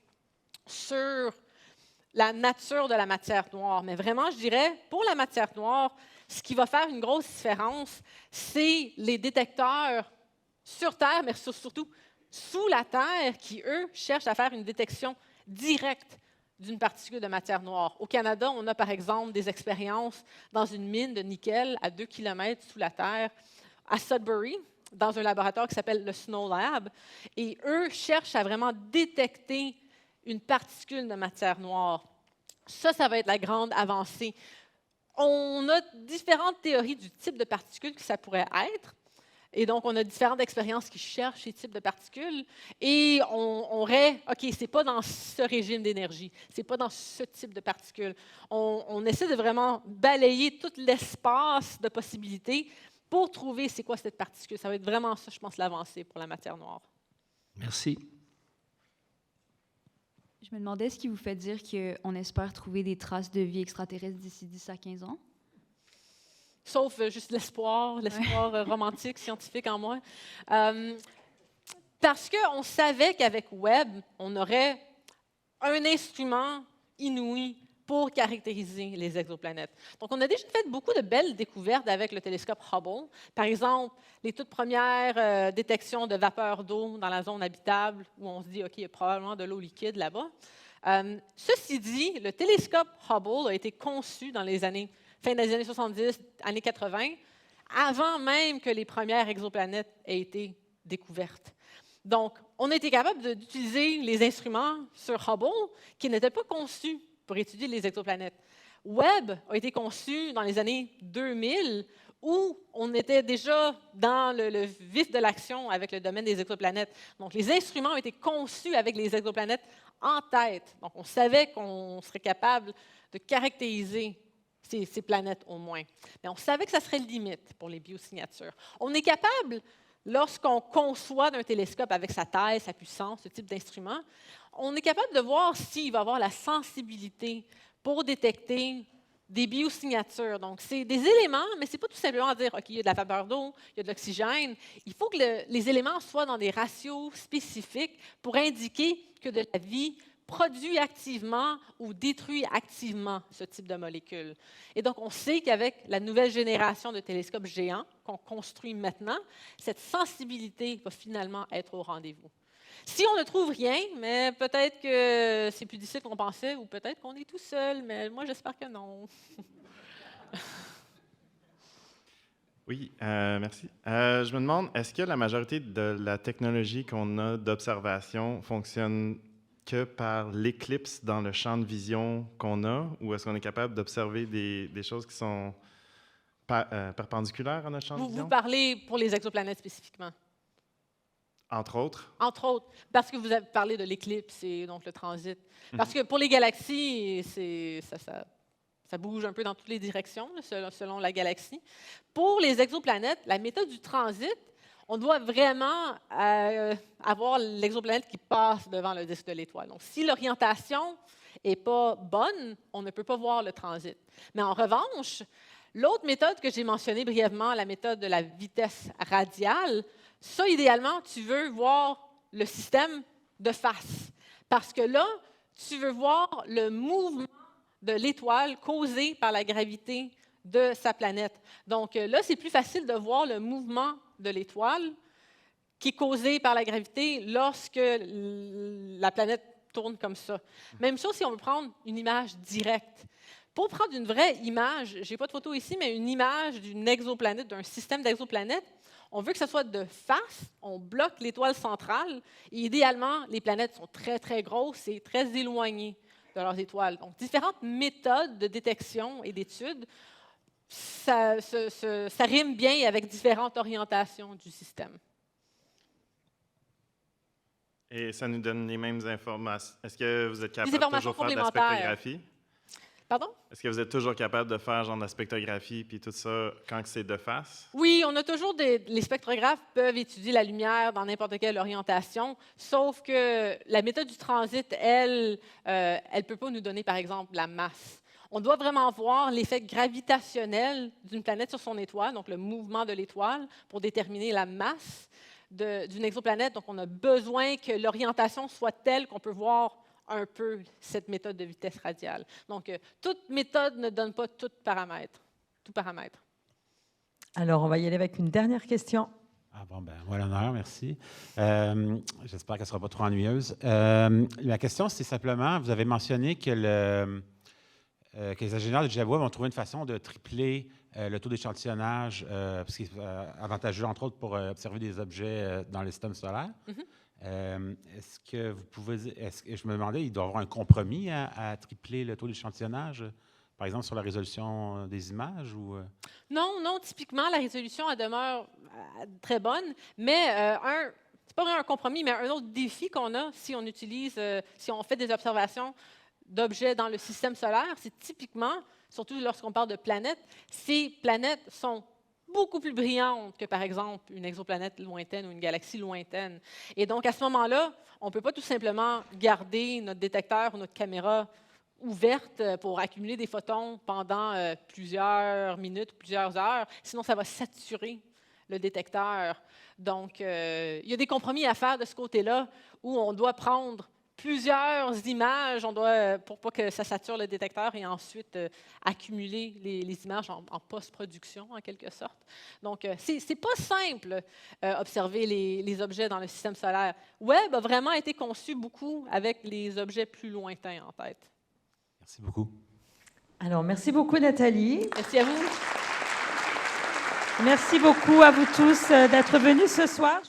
sur la nature de la matière noire. Mais vraiment, je dirais, pour la matière noire, ce qui va faire une grosse différence, c'est les détecteurs sur Terre, mais surtout sous la Terre, qui, eux, cherchent à faire une détection directe d'une particule de matière noire. Au Canada, on a par exemple des expériences dans une mine de nickel à 2 km sous la Terre, à Sudbury, dans un laboratoire qui s'appelle le Snow Lab. Et eux cherchent à vraiment détecter une particule de matière noire. Ça va être la grande avancée. On a différentes théories du type de particule que ça pourrait être. Et donc, on a différentes expériences qui cherchent ces types de particules. Et on aurait, OK, ce n'est pas dans ce régime d'énergie, ce n'est pas dans ce type de particules. On essaie de vraiment balayer tout l'espace de possibilités pour trouver c'est quoi cette particule. Ça va être vraiment ça, je pense, l'avancée pour la matière noire. Merci. Je me demandais ce qui vous fait dire qu'on espère trouver des traces de vie extraterrestre d'ici 10 à 15 ans? Sauf juste l'espoir romantique, scientifique en moi. Parce qu'on savait qu'avec Webb, on aurait un instrument inouï pour caractériser les exoplanètes. Donc, on a déjà fait beaucoup de belles découvertes avec le télescope Hubble. Par exemple, les toutes premières détections de vapeur d'eau dans la zone habitable, où on se dit, OK, il y a probablement de l'eau liquide là-bas. Ceci dit, le télescope Hubble a été conçu dans les fin des années 70, années 80, avant même que les premières exoplanètes aient été découvertes. Donc, on a été capable d'utiliser les instruments sur Hubble qui n'étaient pas conçus pour étudier les exoplanètes. Webb a été conçu dans les années 2000, où on était déjà dans le vif de l'action avec le domaine des exoplanètes. Donc, les instruments ont été conçus avec les exoplanètes en tête. Donc, on savait qu'on serait capable de caractériser ces planètes au moins. Mais on savait que ça serait limite pour les biosignatures. On est capable, lorsqu'on conçoit d'un télescope avec sa taille, sa puissance, ce type d'instrument, on est capable de voir s'il va avoir la sensibilité pour détecter des biosignatures. Donc, c'est des éléments, mais ce n'est pas tout simplement dire, OK, il y a de la vapeur d'eau, il y a de l'oxygène. Il faut que les éléments soient dans des ratios spécifiques pour indiquer que de la vie produit activement ou détruit activement ce type de molécules. Et donc, on sait qu'avec la nouvelle génération de télescopes géants qu'on construit maintenant, cette sensibilité va finalement être au rendez-vous. Si on ne trouve rien, mais peut-être que c'est plus difficile qu'on pensait, ou peut-être qu'on est tout seul, mais moi, j'espère que non. Oui, merci. Je me demande, est-ce que la majorité de la technologie qu'on a d'observation fonctionne que par l'éclipse dans le champ de vision qu'on a, ou est-ce qu'on est capable d'observer des choses qui sont perpendiculaires à notre champ de vision? Vous parlez pour les exoplanètes spécifiquement? Entre autres? Entre autres, parce que vous avez parlé de l'éclipse et donc le transit. Parce que pour les galaxies, ça bouge un peu dans toutes les directions, selon la galaxie. Pour les exoplanètes, la méthode du transit, on doit vraiment avoir l'exoplanète qui passe devant le disque de l'étoile. Donc, si l'orientation n'est pas bonne, on ne peut pas voir le transit. Mais en revanche, l'autre méthode que j'ai mentionnée brièvement, la méthode de la vitesse radiale, ça, idéalement, tu veux voir le système de face. Parce que là, tu veux voir le mouvement de l'étoile causé par la gravité de sa planète. Donc là, c'est plus facile de voir le mouvement de l'étoile qui est causé par la gravité lorsque la planète tourne comme ça. Même chose si on veut prendre une image directe. Pour prendre une vraie image, je n'ai pas de photo ici, mais une image d'une exoplanète, d'un système d'exoplanètes, on veut que ce soit de face, on bloque l'étoile centrale, et idéalement, les planètes sont très, très grosses et très éloignées de leurs étoiles. Donc, différentes méthodes de détection et d'études, ça rime bien avec différentes orientations du système. Et ça nous donne les mêmes informations. Est-ce que vous êtes capable Des de informations toujours faire de la complémentaires. spectrographie? Pardon? Est-ce que vous êtes toujours capable de faire genre de la spectrographie puis tout ça quand c'est de face? Oui, on a toujours les spectrographes peuvent étudier la lumière dans n'importe quelle orientation, sauf que la méthode du transit, elle ne peut pas nous donner, par exemple, la masse. On doit vraiment voir l'effet gravitationnel d'une planète sur son étoile, donc le mouvement de l'étoile, pour déterminer la masse d'une exoplanète. Donc, on a besoin que l'orientation soit telle qu'on peut voir un peu cette méthode de vitesse radiale. Donc, toute méthode ne donne pas tout paramètre. Alors, on va y aller avec une dernière question. Ah bon, ben, moi l'honneur, merci. J'espère qu'elle ne sera pas trop ennuyeuse. La question, c'est simplement, vous avez mentionné que les ingénieurs de JAWEB ont trouvé une façon de tripler le taux d'échantillonnage, ce qui est avantageux, entre autres, pour observer des objets dans le système solaire. Mm-hmm. Est-ce que vous pouvez... je me demandais, il doit y avoir un compromis à tripler le taux d'échantillonnage, par exemple, sur la résolution des images? Ou Non, typiquement, la résolution, elle demeure très bonne, mais c'est pas vraiment un compromis, mais un autre défi qu'on a si on utilise, si on fait des observations d'objets dans le système solaire, c'est typiquement, surtout lorsqu'on parle de planètes, ces planètes sont beaucoup plus brillantes que, par exemple, une exoplanète lointaine ou une galaxie lointaine. Et donc, à ce moment-là, on ne peut pas tout simplement garder notre détecteur ou notre caméra ouverte pour accumuler des photons pendant plusieurs minutes, plusieurs heures. Sinon, ça va saturer le détecteur. Donc, il y a des compromis à faire de ce côté-là où on doit prendre plusieurs images, pour pas que ça sature le détecteur, et ensuite accumuler les images en post-production, en quelque sorte. Donc, c'est pas simple observer les objets dans le système solaire. Webb a vraiment été conçu beaucoup avec les objets plus lointains en tête. Merci beaucoup. Alors, merci beaucoup, Nathalie. Merci à vous. Merci beaucoup à vous tous d'être venus ce soir.